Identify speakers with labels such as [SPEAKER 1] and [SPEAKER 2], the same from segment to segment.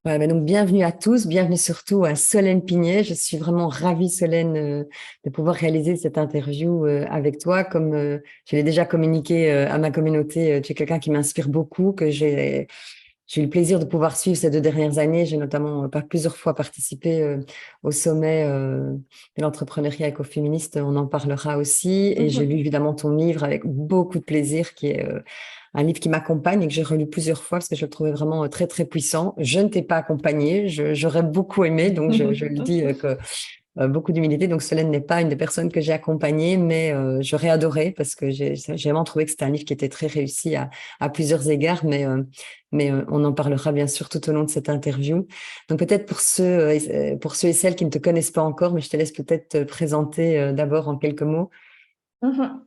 [SPEAKER 1] Ouais, donc bienvenue à tous, bienvenue surtout à Solène Pignet. Je suis vraiment ravie, Solène, de pouvoir réaliser cette interview avec toi. Comme je l'ai déjà communiqué à ma communauté, tu es quelqu'un qui m'inspire beaucoup, que j'ai eu le plaisir de pouvoir suivre ces 2 dernières années. J'ai notamment pas plusieurs fois participé au sommet de l'entrepreneuriat écoféministe. On en parlera aussi. Et j'ai lu
[SPEAKER 2] Mhm.
[SPEAKER 1] évidemment ton livre avec beaucoup de plaisir, qui est un livre qui m'accompagne et que j'ai relu plusieurs fois parce que je le trouvais vraiment très, très puissant. Je ne t'ai pas accompagné. J'aurais beaucoup aimé. Donc, je le dis que beaucoup d'humilité. Donc, Solène n'est pas une des personnes que j'ai accompagnées, mais j'aurais adoré parce que j'ai vraiment trouvé que c'était un livre qui était très réussi à plusieurs égards, mais on en parlera bien sûr tout au long de cette interview. Donc, peut-être pour ceux et celles qui ne te connaissent pas encore, mais je te laisse peut-être te présenter d'abord en quelques mots.
[SPEAKER 2] Mhm.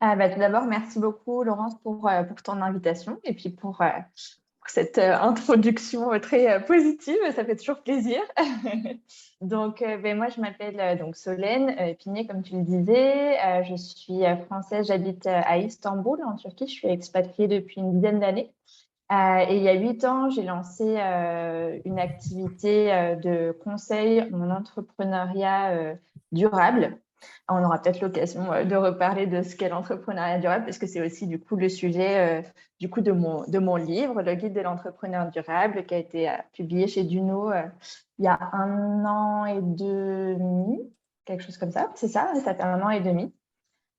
[SPEAKER 2] Tout d'abord, merci beaucoup, Laurence, pour ton invitation et puis pour cette introduction très positive. Ça fait toujours plaisir. Moi, je m'appelle donc Solène Pignet, comme tu le disais. Je suis française, j'habite à Istanbul, en Turquie. Je suis expatriée depuis une dizaine d'années. Et il y a 8 ans, j'ai lancé une activité de conseil en entrepreneuriat durable. On aura peut-être l'occasion de reparler de ce qu'est l'entrepreneuriat durable, parce que c'est aussi du coup le sujet de mon livre, Le Guide de l'entrepreneur durable, qui a été publié chez Duno il y a 1 an et demi, quelque chose comme ça. C'est ça, ça fait 1 an et demi.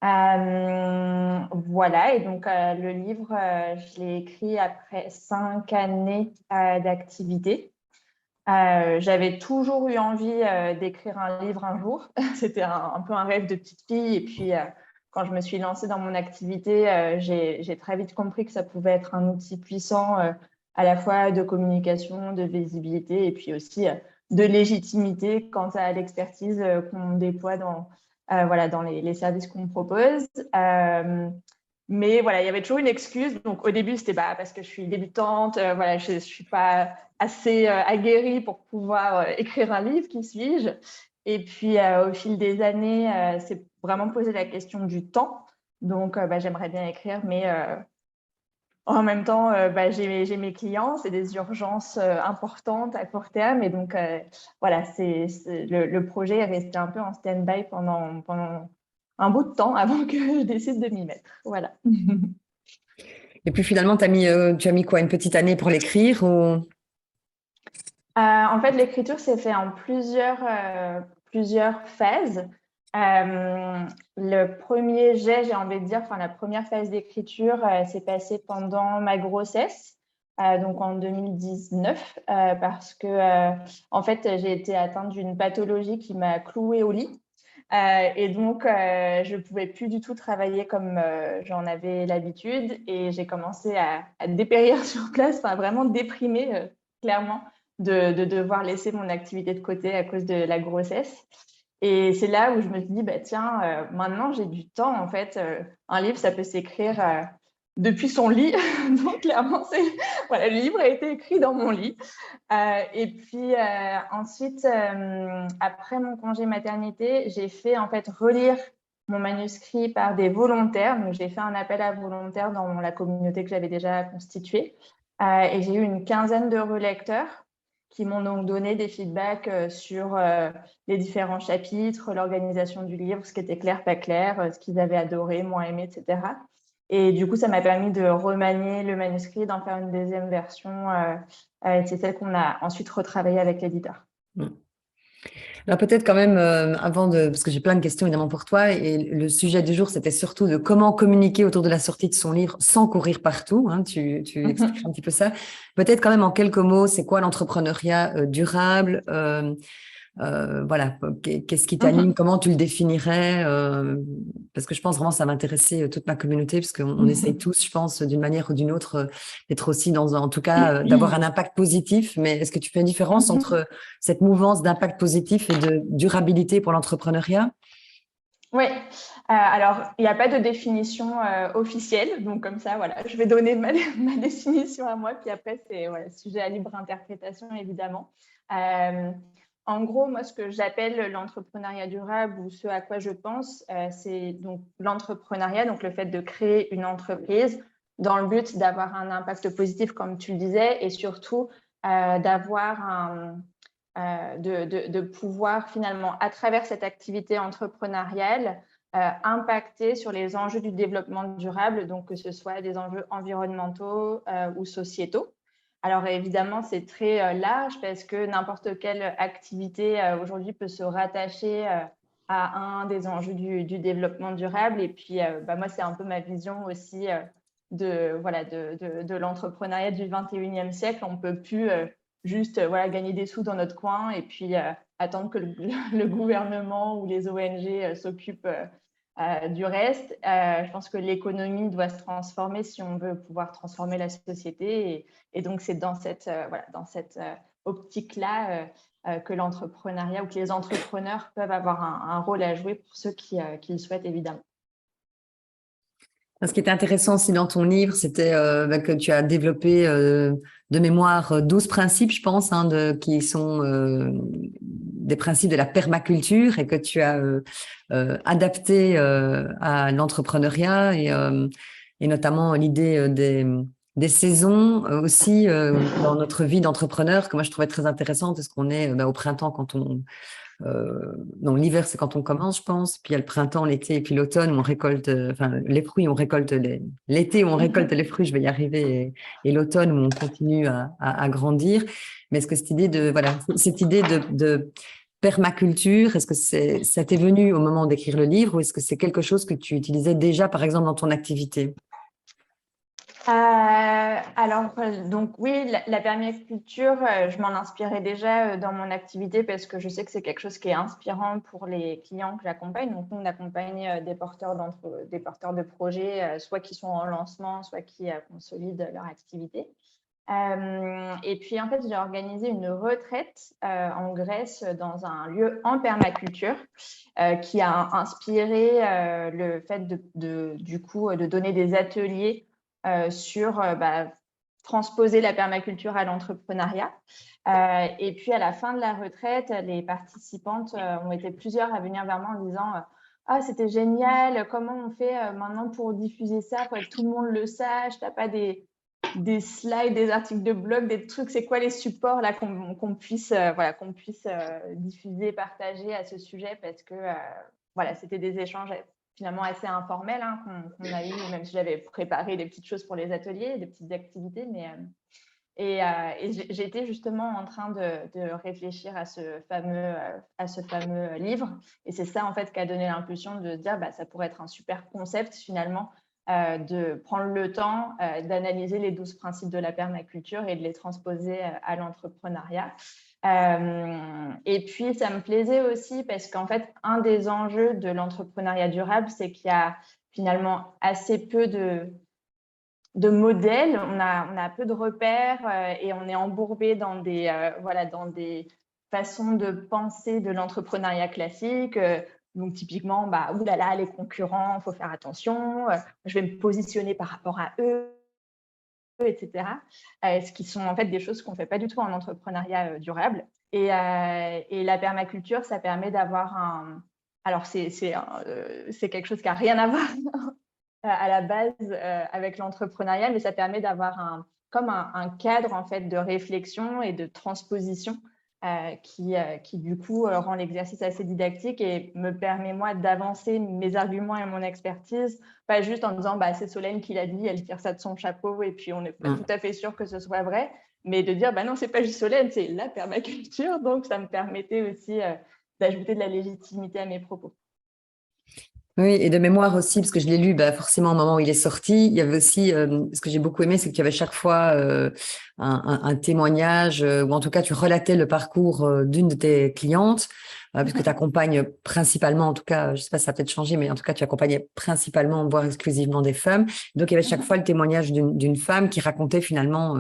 [SPEAKER 2] Voilà, et donc le livre, je l'ai écrit après 5 années d'activité. J'avais toujours eu envie d'écrire un livre un jour. C'était un peu un rêve de petite fille. Et puis, quand je me suis lancée dans mon activité, j'ai très vite compris que ça pouvait être un outil puissant à la fois de communication, de visibilité et puis aussi de légitimité quant à l'expertise qu'on déploie dans les services qu'on propose. Mais voilà, il y avait toujours une excuse. Donc, au début, c'était parce que je suis débutante. Voilà, je ne suis pas assez aguerrie pour pouvoir écrire un livre, qui suis-je? Et puis, au fil des années, c'est vraiment posé la question du temps. Donc, j'aimerais bien écrire, mais en même temps, j'ai mes clients, c'est des urgences importantes à court terme. Et donc, voilà, le projet est resté un peu en stand-by pendant un bout de temps avant que je décide de m'y mettre. Voilà.
[SPEAKER 1] Et puis finalement, tu as mis quoi, une petite année pour l'écrire ou...
[SPEAKER 2] En fait, l'écriture s'est fait en plusieurs phases. Le premier jet, j'ai envie de dire, enfin la première phase d'écriture s'est passée pendant ma grossesse, donc en 2019, parce que en fait, j'ai été atteinte d'une pathologie qui m'a clouée au lit. Et donc, je ne pouvais plus du tout travailler comme j'en avais l'habitude et j'ai commencé à dépérir sur place, enfin vraiment déprimer clairement de devoir laisser mon activité de côté à cause de la grossesse. Et c'est là où je me suis dit, tiens, maintenant j'ai du temps en fait. Un livre, ça peut s'écrire depuis son lit. Donc clairement, voilà, le livre a été écrit dans mon lit. Et puis ensuite, après mon congé maternité, j'ai fait en fait relire mon manuscrit par des volontaires. Donc j'ai fait un appel à volontaires dans la communauté que j'avais déjà constituée. Et j'ai eu une quinzaine de relecteurs qui m'ont donc donné des feedbacks sur les différents chapitres, l'organisation du livre, ce qui était clair, pas clair, ce qu'ils avaient adoré, moins aimé, etc. Et du coup, ça m'a permis de remanier le manuscrit, d'en faire une deuxième version. C'est celle qu'on a ensuite retravaillée avec l'éditeur.
[SPEAKER 1] Alors peut-être quand même, parce que j'ai plein de questions évidemment pour toi, et le sujet du jour, c'était surtout de comment communiquer autour de la sortie de son livre sans courir partout, hein, tu expliques un petit peu ça. Peut-être quand même en quelques mots, c'est quoi l'entrepreneuriat durable? Voilà, qu'est-ce qui t'anime? Comment tu le définirais? Parce que je pense vraiment que ça va intéresser toute ma communauté, parce qu'on essaye tous, je pense, d'une manière ou d'une autre, d'être aussi en tout cas, d'avoir un impact positif. Mais est-ce que tu fais une différence entre cette mouvance d'impact positif et de durabilité pour l'entrepreneuriat?
[SPEAKER 2] Oui, alors il n'y a pas de définition officielle, donc comme ça, voilà, je vais donner ma définition à moi, puis après, c'est voilà, sujet à libre interprétation, évidemment. Euh, En gros, moi, ce que j'appelle l'entrepreneuriat durable ou ce à quoi je pense, c'est donc l'entrepreneuriat, donc le fait de créer une entreprise dans le but d'avoir un impact positif, comme tu le disais, et surtout de pouvoir finalement, à travers cette activité entrepreneuriale, impacter sur les enjeux du développement durable, donc que ce soit des enjeux environnementaux ou sociétaux. Alors évidemment, c'est très large parce que n'importe quelle activité aujourd'hui peut se rattacher à un des enjeux du développement durable. Et puis, moi, c'est un peu ma vision aussi de l'entrepreneuriat du 21e siècle. On ne peut plus juste gagner des sous dans notre coin et puis attendre que le gouvernement ou les ONG s'occupent du reste. Je pense que l'économie doit se transformer si on veut pouvoir transformer la société. Et donc, c'est dans cette optique-là que l'entrepreneuriat ou que les entrepreneurs peuvent avoir un rôle à jouer pour ceux qui le souhaitent, évidemment.
[SPEAKER 1] Ce qui était intéressant aussi dans ton livre, c'était que tu as développé de mémoire 12 principes, je pense, qui sont des principes de la permaculture et que tu as adapté à l'entrepreneuriat et notamment l'idée des saisons aussi dans notre vie d'entrepreneur, que moi je trouvais très intéressante parce qu'on est au printemps quand on non, l'hiver, c'est quand on commence, je pense. Puis il y a le printemps, l'été et puis l'automne où on récolte, les fruits, on récolte l'été où on récolte les fruits, je vais y arriver, et l'automne où on continue à grandir. Mais est-ce que cette idée de permaculture, est-ce que ça t'est venu au moment d'écrire le livre ou est-ce que c'est quelque chose que tu utilisais déjà, par exemple, dans ton activité?
[SPEAKER 2] Donc oui, la permaculture, je m'en inspirais déjà dans mon activité parce que je sais que c'est quelque chose qui est inspirant pour les clients que j'accompagne. Donc, nous, on accompagne des porteurs de projets, soit qui sont en lancement, soit qui consolident leur activité. Et puis, en fait, j'ai organisé une retraite en Grèce dans un lieu en permaculture qui a inspiré le fait de donner des ateliers sur transposer la permaculture à l'entrepreneuriat. Et puis, à la fin de la retraite, les participantes ont été plusieurs à venir vers moi en disant ah, c'était génial, comment on fait maintenant pour diffuser ça, pour que tout le monde le sache, tu n'as pas des slides, des articles de blog, des trucs, c'est quoi les supports là qu'on puisse diffuser, partager à ce sujet parce que c'était des échanges finalement assez informels qu'on a eu, même si j'avais préparé des petites choses pour les ateliers, des petites activités, et j'étais justement en train de réfléchir à ce fameux livre, et c'est ça en fait qui a donné l'impulsion de dire ça pourrait être un super concept finalement, de prendre le temps d'analyser les 12 principes de la permaculture et de les transposer à l'entrepreneuriat. Et puis, ça me plaisait aussi parce qu'en fait, un des enjeux de l'entrepreneuriat durable, c'est qu'il y a finalement assez peu de modèles, on a peu de repères et on est embourbé dans des façons de penser de l'entrepreneuriat classique. Donc, typiquement, oulala, les concurrents, il faut faire attention, je vais me positionner par rapport à eux, etc. Ce qui sont en fait des choses qu'on ne fait pas du tout en entrepreneuriat durable. Et la permaculture, ça permet d'avoir Alors, c'est quelque chose qui n'a rien à voir à la base avec l'entrepreneuriat, mais ça permet d'avoir un cadre en fait de réflexion et de transposition qui du coup rend l'exercice assez didactique et me permet moi d'avancer mes arguments et mon expertise, pas juste en disant c'est Solène qui l'a dit, elle tire ça de son chapeau et puis on n'est pas tout à fait sûr que ce soit vrai, mais de dire non, c'est pas juste Solène, c'est la permaculture, donc ça me permettait aussi d'ajouter de la légitimité à mes propos.
[SPEAKER 1] Oui, et de mémoire aussi, parce que je l'ai lu forcément au moment où il est sorti, il y avait aussi, ce que j'ai beaucoup aimé, c'est qu'il y avait chaque fois un témoignage, ou en tout cas tu relatais le parcours d'une de tes clientes, puisque tu accompagnes principalement, en tout cas, je ne sais pas si ça a peut-être changé, mais en tout cas tu accompagnais principalement, voire exclusivement des femmes. Donc il y avait chaque fois le témoignage d'une femme qui racontait finalement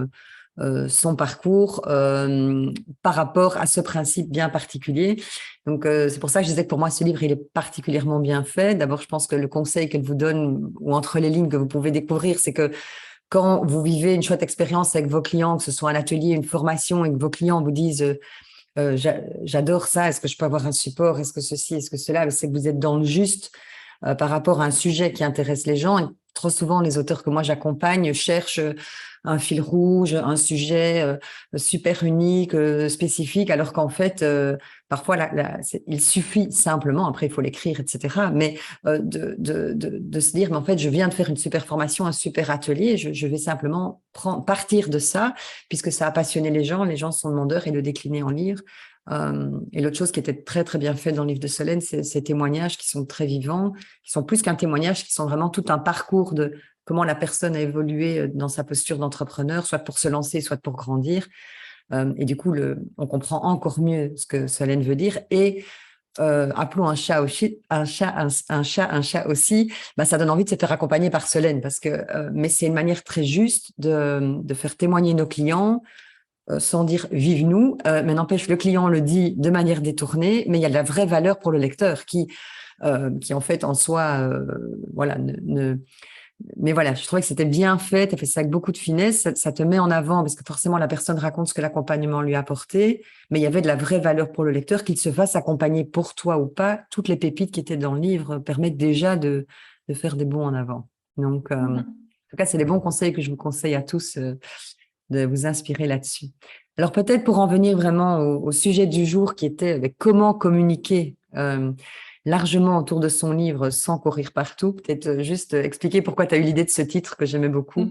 [SPEAKER 1] son parcours par rapport à ce principe bien particulier. Donc, c'est pour ça que je disais que pour moi, ce livre, il est particulièrement bien fait. D'abord, je pense que le conseil qu'elle vous donne, ou entre les lignes que vous pouvez découvrir, c'est que quand vous vivez une chouette expérience avec vos clients, que ce soit un atelier, une formation, et que vos clients vous disent j'adore ça, est-ce que je peux avoir un support, est-ce que ceci, est-ce que cela, c'est que vous êtes dans le juste par rapport à un sujet qui intéresse les gens. Et trop souvent, les auteurs que moi j'accompagne cherchent un fil rouge, un sujet super unique, spécifique, alors qu'en fait, parfois, il suffit simplement, après il faut l'écrire, etc., mais de se dire, mais en fait, je viens de faire une super formation, un super atelier, je vais simplement partir de ça, puisque ça a passionné les gens sont demandeurs, et le décliner en livre. Et l'autre chose qui était très, très bien faite dans le livre de Solène, c'est ces témoignages qui sont très vivants, qui sont plus qu'un témoignage, qui sont vraiment tout un parcours de comment la personne a évolué dans sa posture d'entrepreneur, soit pour se lancer, soit pour grandir. Et du coup, on comprend encore mieux ce que Solène veut dire. Et appelons un chat un chat aussi, bah, ça donne envie de se faire accompagner par Solène, parce que, mais c'est une manière très juste de faire témoigner nos clients, sans dire vive nous, mais n'empêche, le client le dit de manière détournée, mais il y a de la vraie valeur pour le lecteur qui en fait en soi, voilà, mais voilà, je trouvais que c'était bien fait, tu as fait ça avec beaucoup de finesse, ça te met en avant, parce que forcément la personne raconte ce que l'accompagnement lui a apporté, mais il y avait de la vraie valeur pour le lecteur, qu'il se fasse accompagner pour toi ou pas. Toutes les pépites qui étaient dans le livre permettent déjà de faire des bons en avant. Donc, en tout cas, c'est les bons conseils que je vous conseille à tous, de vous inspirer là-dessus. Alors peut-être pour en venir vraiment au sujet du jour, qui était comment communiquer largement autour de son livre sans courir partout, peut-être juste expliquer pourquoi tu as eu l'idée de ce titre que j'aimais beaucoup.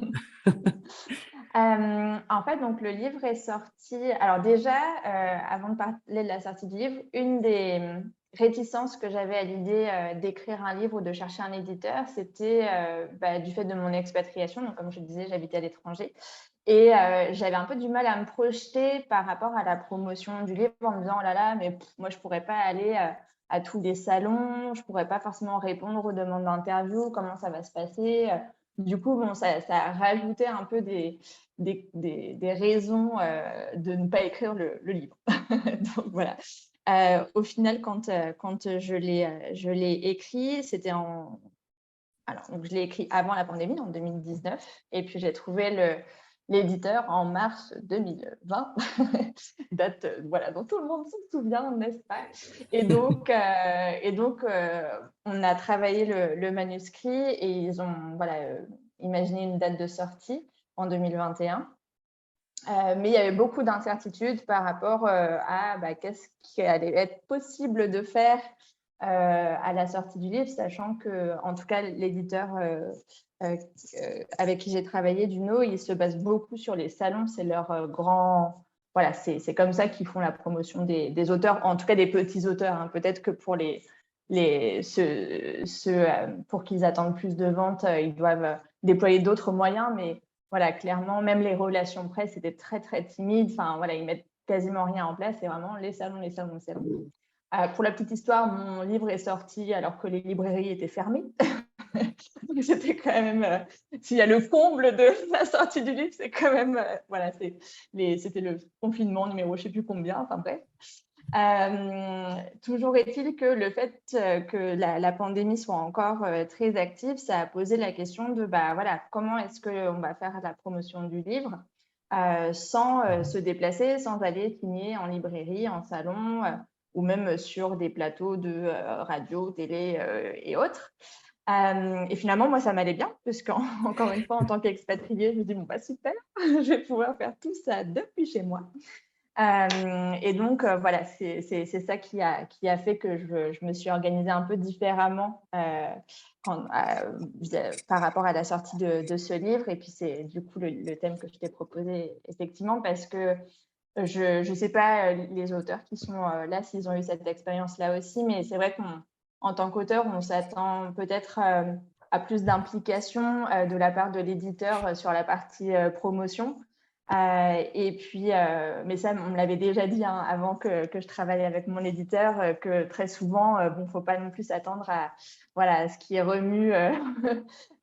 [SPEAKER 2] En fait, donc le livre est sorti. Alors déjà, avant de parler de la sortie du livre, une des réticences que j'avais à l'idée d'écrire un livre ou de chercher un éditeur, c'était du fait de mon expatriation. Donc, comme je disais, j'habitais à l'étranger. Et j'avais un peu du mal à me projeter par rapport à la promotion du livre en me disant, oh là là, mais moi, je ne pourrais pas aller à tous les salons, je ne pourrais pas forcément répondre aux demandes d'interview, comment ça va se passer. Du coup, bon, ça a rajouté un peu des raisons de ne pas écrire le livre. Donc voilà. Au final, quand je l'ai écrit, c'était alors, donc, je l'ai écrit avant la pandémie, en 2019, et puis j'ai trouvé l'éditeur en mars 2020, date voilà, dont tout le monde se souvient, n'est-ce pas? Et donc, on a travaillé le manuscrit et ils ont imaginé une date de sortie en 2021. Mais il y avait beaucoup d'incertitudes par rapport à qu'est-ce qui allait être possible de faire à la sortie du livre, sachant que, en tout cas, l'éditeur avec qui j'ai travaillé, Duno, il se base beaucoup sur les salons. C'est leur grand... Voilà, c'est comme ça qu'ils font la promotion des auteurs, en tout cas des petits auteurs. Hein. Peut-être que pour ceux pour qu'ils attendent plus de ventes, ils doivent déployer d'autres moyens, mais voilà, clairement, même les relations presse étaient très, très timides. Enfin, voilà, ils mettent quasiment rien en place. C'est vraiment les salons, les salons, les salons. Pour la petite histoire, mon livre est sorti alors que les librairies étaient fermées. Donc, c'était quand même, s'il y a le comble de la sortie du livre, c'est quand même, voilà, c'était le confinement numéro je ne sais plus combien, enfin bref. Toujours est-il que le fait que la pandémie soit encore très active, ça a posé la question de voilà, comment est-ce qu'on va faire la promotion du livre sans se déplacer, sans aller signer en librairie, en salon ou même sur des plateaux de radio, télé et autres. Et finalement, moi, ça m'allait bien, parce qu'encore une fois, en tant qu'expatriée, je me dis, bon, super, je vais pouvoir faire tout ça depuis chez moi. Et donc, voilà, c'est ça qui a fait que je me suis organisée un peu différemment par rapport à la sortie de ce livre. Et puis, c'est du coup le thème que je t'ai proposé, effectivement, parce que je ne sais pas les auteurs qui sont là, s'ils ont eu cette expérience-là aussi, mais c'est vrai qu'en tant qu'auteur, on s'attend peut-être à plus d'implication de la part de l'éditeur sur la partie promotion. Et puis, mais ça, on me l'avait déjà dit avant que je travaille avec mon éditeur, que très souvent, bon, faut pas non plus s'attendre à ce qui remue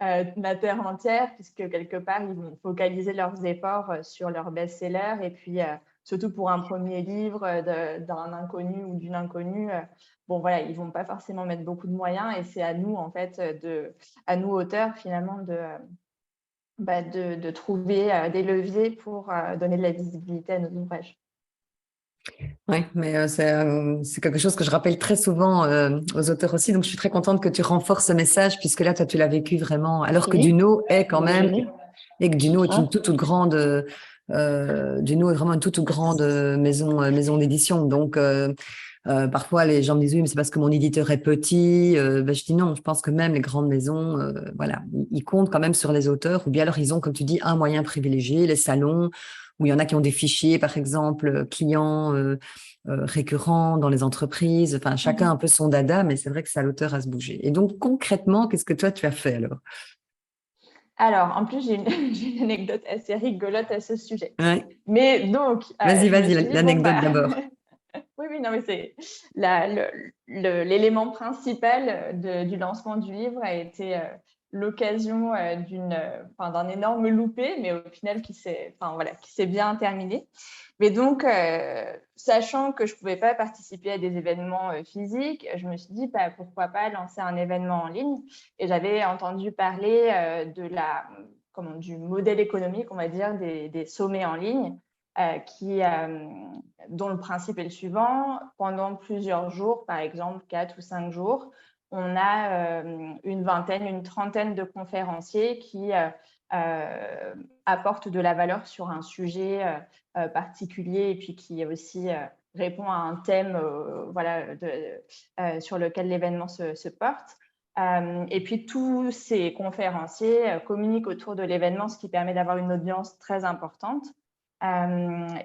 [SPEAKER 2] la terre entière, puisque quelque part, ils vont focaliser leurs efforts sur leur best-seller. Et puis, surtout pour un premier livre d'un inconnu ou d'une inconnue, bon, voilà, ils vont pas forcément mettre beaucoup de moyens. Et c'est à nous, en fait, à nous, auteurs, finalement, de trouver des leviers pour donner de la visibilité à nos ouvrages.
[SPEAKER 1] Oui, mais c'est quelque chose que je rappelle très souvent aux auteurs aussi. Donc, je suis très contente que tu renforces ce message, puisque là, toi, tu l'as vécu vraiment, alors que
[SPEAKER 2] Oui,
[SPEAKER 1] Duno est quand même Et que Duno est une toute grande, Duno est vraiment une toute grande maison d'édition. Donc, parfois, les gens me disent, oui, mais c'est parce que mon éditeur est petit. Ben, je dis non, je pense que même les grandes maisons, voilà, ils comptent quand même sur les auteurs, ou bien alors ils ont, comme tu dis, un moyen privilégié, les salons, où il y en a qui ont des fichiers, par exemple, clients récurrents dans les entreprises. Enfin, chacun un peu son dada, mais c'est vrai que c'est à l'auteur à se bouger. Et donc, concrètement, qu'est-ce que toi, tu as fait alors?
[SPEAKER 2] Alors, en plus, j'ai une anecdote assez rigolote à ce sujet.
[SPEAKER 1] Ouais.
[SPEAKER 2] Mais donc,
[SPEAKER 1] Vas-y,
[SPEAKER 2] je me
[SPEAKER 1] vas-y,
[SPEAKER 2] suis dit, bon,
[SPEAKER 1] l'anecdote
[SPEAKER 2] bah,
[SPEAKER 1] d'abord.
[SPEAKER 2] oui, oui, non, mais c'est l'élément principal du lancement du livre a été l'occasion enfin, d'un énorme loupé, mais au final enfin, voilà, qui s'est bien terminé. Mais donc, sachant que je ne pouvais pas participer à des événements physiques, je me suis dit, bah, pourquoi pas lancer un événement en ligne. Et j'avais entendu parler du modèle économique, on va dire, des sommets en ligne, dont le principe est le suivant. Pendant plusieurs jours, par exemple 4 ou 5 jours, on a une vingtaine, une trentaine de conférenciers qui apportent de la valeur sur un sujet particulier et puis qui aussi répond à un thème sur lequel l'événement se porte. Et puis, tous ces conférenciers communiquent autour de l'événement, ce qui permet d'avoir une audience très importante.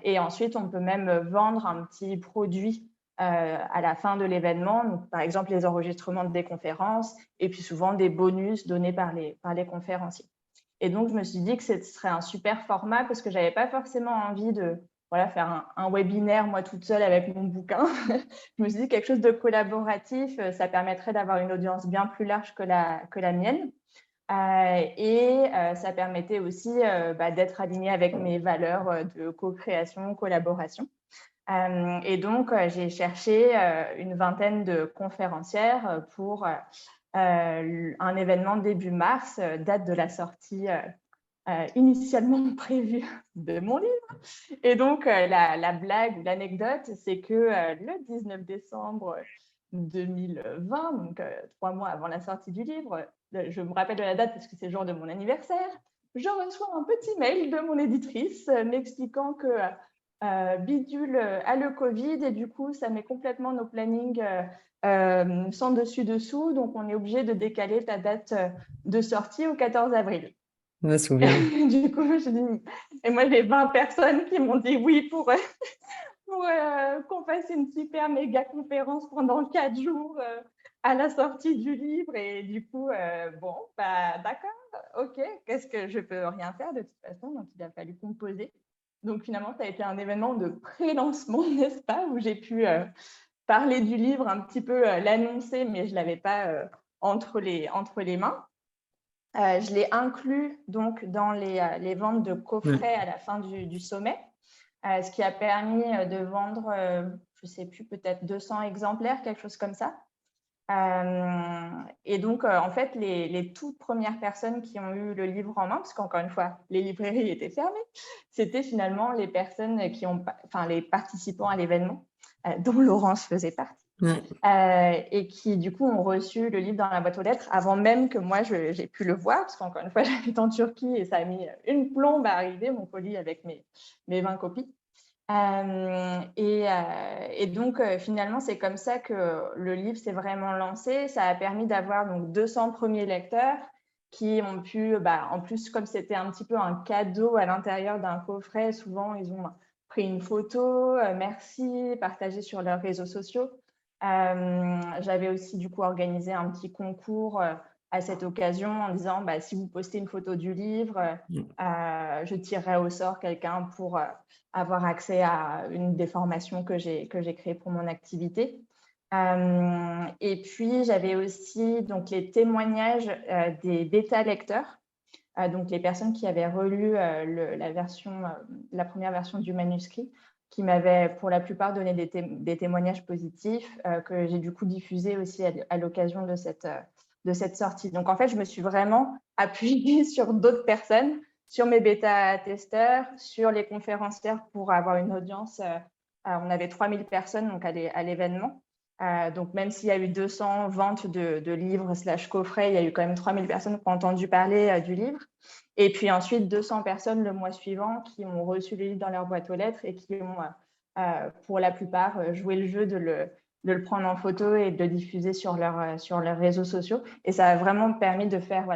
[SPEAKER 2] Et ensuite, on peut même vendre un petit produit à la fin de l'événement, par exemple les enregistrements des conférences et puis souvent des bonus donnés par les conférenciers. Et donc, je me suis dit que ce serait un super format parce que je n'avais pas forcément envie de faire un webinaire, moi, toute seule avec mon bouquin. Je me suis dit quelque chose de collaboratif, ça permettrait d'avoir une audience bien plus large que la mienne. Et ça permettait aussi d'être aligné avec mes valeurs de co-création, collaboration. Et donc, j'ai cherché une vingtaine de conférencières pour un événement début mars, date de la sortie initialement prévue de mon livre. Et donc, la blague ou l'anecdote, c'est que le 19 décembre 2020, donc 3 mois avant la sortie du livre, je me rappelle de la date parce que c'est le jour de mon anniversaire, je reçois un petit mail de mon éditrice m'expliquant que Bidule a le Covid et du coup, ça met complètement nos plannings sans dessus-dessous. Donc, on est obligé de décaler ta date de sortie au 14 avril.
[SPEAKER 1] Je me souviens.
[SPEAKER 2] Du coup, je dis, et moi, j'ai 20 personnes qui m'ont dit oui pour qu'on fasse une super méga conférence pendant 4 jours à la sortie du livre. Et du coup, bon, bah, d'accord, ok, qu'est-ce que je peux rien faire de toute façon. Donc, il a fallu composer. Donc, finalement, ça a été un événement de pré-lancement, n'est-ce pas, où j'ai pu parler du livre, un petit peu l'annoncer, mais je ne l'avais pas entre les mains. Je l'ai inclus donc dans les ventes de coffrets à la fin du sommet, ce qui a permis de vendre, je ne sais plus, peut-être 200 exemplaires, quelque chose comme ça. Et donc, en fait, les toutes premières personnes qui ont eu le livre en main, parce qu'encore une fois, les librairies étaient fermées, c'était finalement les personnes les participants à l'événement, dont Laurence faisait partie. Et qui, du coup, ont reçu le livre dans la boîte aux lettres avant même que moi, j'ai pu le voir, parce qu'encore une fois, j'habite en Turquie et ça a mis une plombe à arriver, mon colis avec mes 20 copies. Et donc, finalement, c'est comme ça que le livre s'est vraiment lancé. Ça a permis d'avoir donc 200 premiers lecteurs qui ont pu, en plus, comme c'était un petit peu un cadeau à l'intérieur d'un coffret, souvent, ils ont pris une photo, merci, partagé sur leurs réseaux sociaux. J'avais aussi du coup organisé un petit concours à cette occasion en disant si vous postez une photo du livre, je tirerai au sort quelqu'un pour avoir accès à une des formations que j'ai créées pour mon activité. Et puis j'avais aussi donc les témoignages des bêta-lecteurs, donc les personnes qui avaient relu la première version du manuscrit, qui m'avaient pour la plupart donné des témoignages positifs que j'ai du coup diffusés aussi à l'occasion de cette sortie. Donc, en fait, je me suis vraiment appuyée sur d'autres personnes, sur mes bêta-testeurs, sur les conférencières pour avoir une audience. On avait 3000 personnes donc, à l'événement. Donc, même s'il y a eu 200 ventes de livres / coffrets, il y a eu quand même 3000 personnes qui ont entendu parler du livre. Et puis ensuite, 200 personnes le mois suivant qui ont reçu le livre dans leur boîte aux lettres et qui ont, pour la plupart, joué le jeu de le prendre en photo et de le diffuser sur leurs réseaux sociaux. Et ça a vraiment permis de faire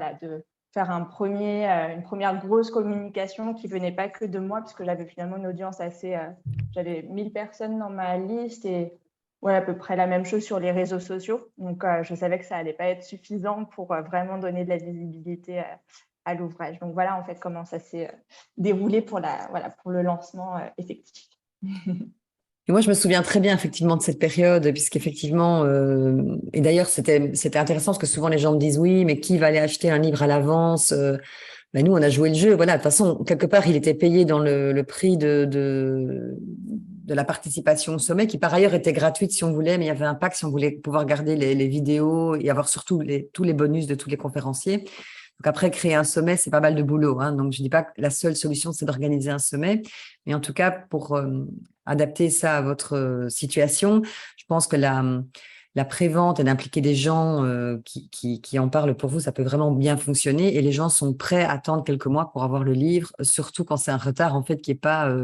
[SPEAKER 2] une première grosse communication qui venait pas que de moi, parce que j'avais finalement une audience j'avais 1000 personnes dans ma liste et à peu près la même chose sur les réseaux sociaux. Donc, je savais que ça allait pas être suffisant pour vraiment donner de la visibilité à l'ouvrage. Donc, voilà en fait comment ça s'est déroulé pour le lancement effectif.
[SPEAKER 1] Et moi, je me souviens très bien effectivement de cette période, puisqu'effectivement, et d'ailleurs, c'était intéressant parce que souvent les gens me disent oui, mais qui va aller acheter un livre à l'avance? Ben nous, on a joué le jeu. Voilà, de toute façon, quelque part, il était payé dans le prix de la participation au sommet, qui par ailleurs était gratuite si on voulait, mais il y avait un pack si on voulait pouvoir garder les vidéos et avoir surtout tous les bonus de tous les conférenciers. Donc après, créer un sommet, c'est pas mal de boulot, hein. Donc je dis pas que la seule solution, c'est d'organiser un sommet, mais en tout cas, pour adapter ça à votre situation, je pense que la prévente et d'impliquer des gens qui en parlent pour vous, ça peut vraiment bien fonctionner. Et les gens sont prêts à attendre quelques mois pour avoir le livre, surtout quand c'est un retard en fait qui est pas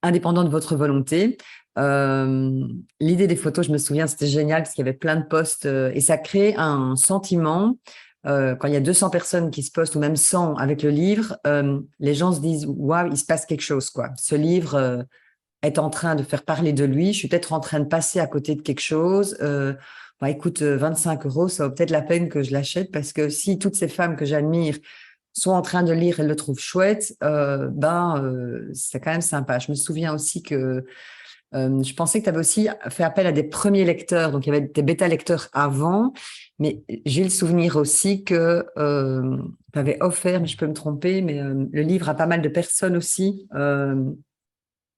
[SPEAKER 1] indépendant de votre volonté. L'idée des photos, je me souviens, c'était génial parce qu'il y avait plein de posts et ça crée un sentiment. Quand il y a 200 personnes qui se postent ou même 100 avec le livre, les gens se disent waouh, il se passe quelque chose, quoi. Ce livre est en train de faire parler de lui. Je suis peut-être en train de passer à côté de quelque chose. Écoute, 25 €, ça vaut peut-être la peine que je l'achète parce que si toutes ces femmes que j'admire sont en train de lire et le trouvent chouette, c'est quand même sympa. Je me souviens aussi que je pensais que tu avais aussi fait appel à des premiers lecteurs, donc il y avait des bêta-lecteurs avant, mais j'ai le souvenir aussi que tu avais offert, mais je peux me tromper, mais le livre à pas mal de personnes aussi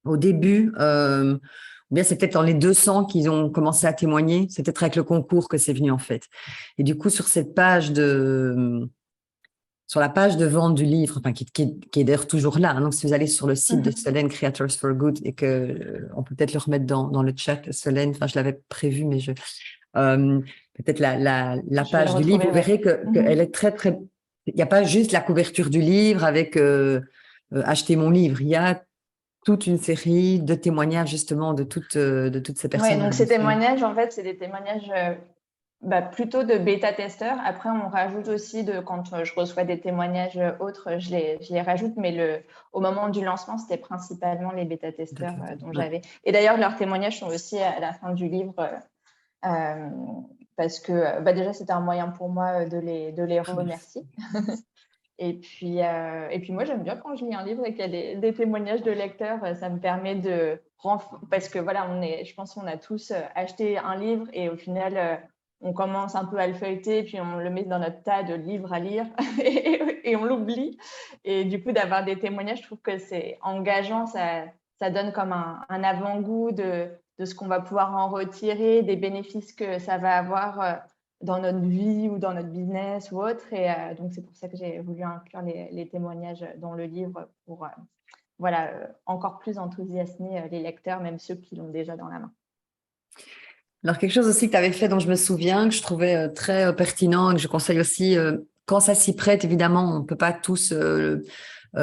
[SPEAKER 1] au début, ou bien c'est peut-être dans les 200 qu'ils ont commencé à témoigner, c'est peut-être avec le concours que c'est venu en fait. Et du coup, sur la page de vente du livre, enfin, qui est d'ailleurs toujours là. Hein. Donc, si vous allez sur le site de Solène Creators for Good et que on peut peut-être le remettre dans le chat, Solène. Enfin, je l'avais prévu, mais peut-être la page du livre, vous verrez qu'elle est très très. Il n'y a pas juste la couverture du livre avec acheter mon livre. Il y a toute une série de témoignages justement de toutes ces personnes.
[SPEAKER 2] Oui, donc ces témoignages, en fait, c'est des témoignages plutôt de bêta-testeurs. Après, on rajoute aussi, quand je reçois des témoignages autres, je les rajoute, mais au moment du lancement, c'était principalement les bêta-testeurs dont j'avais. Et d'ailleurs, leurs témoignages sont aussi à la fin du livre parce que déjà, c'était un moyen pour moi de les remercier. Et puis moi, j'aime bien quand je lis un livre et qu'il y a des témoignages de lecteurs, ça me permet parce que voilà, je pense qu'on a tous acheté un livre et au final, on commence un peu à le feuilleter, puis on le met dans notre tas de livres à lire et on l'oublie. Et du coup, d'avoir des témoignages, je trouve que c'est engageant, ça donne comme un avant-goût de ce qu'on va pouvoir en retirer, des bénéfices que ça va avoir dans notre vie ou dans notre business ou autre. Et donc, c'est pour ça que j'ai voulu inclure les témoignages dans le livre pour encore plus enthousiasmer les lecteurs, même ceux qui l'ont déjà dans la main.
[SPEAKER 1] Alors, quelque chose aussi que tu avais fait dont je me souviens, que je trouvais très pertinent et que je conseille aussi, quand ça s'y prête, évidemment, on ne peut pas tous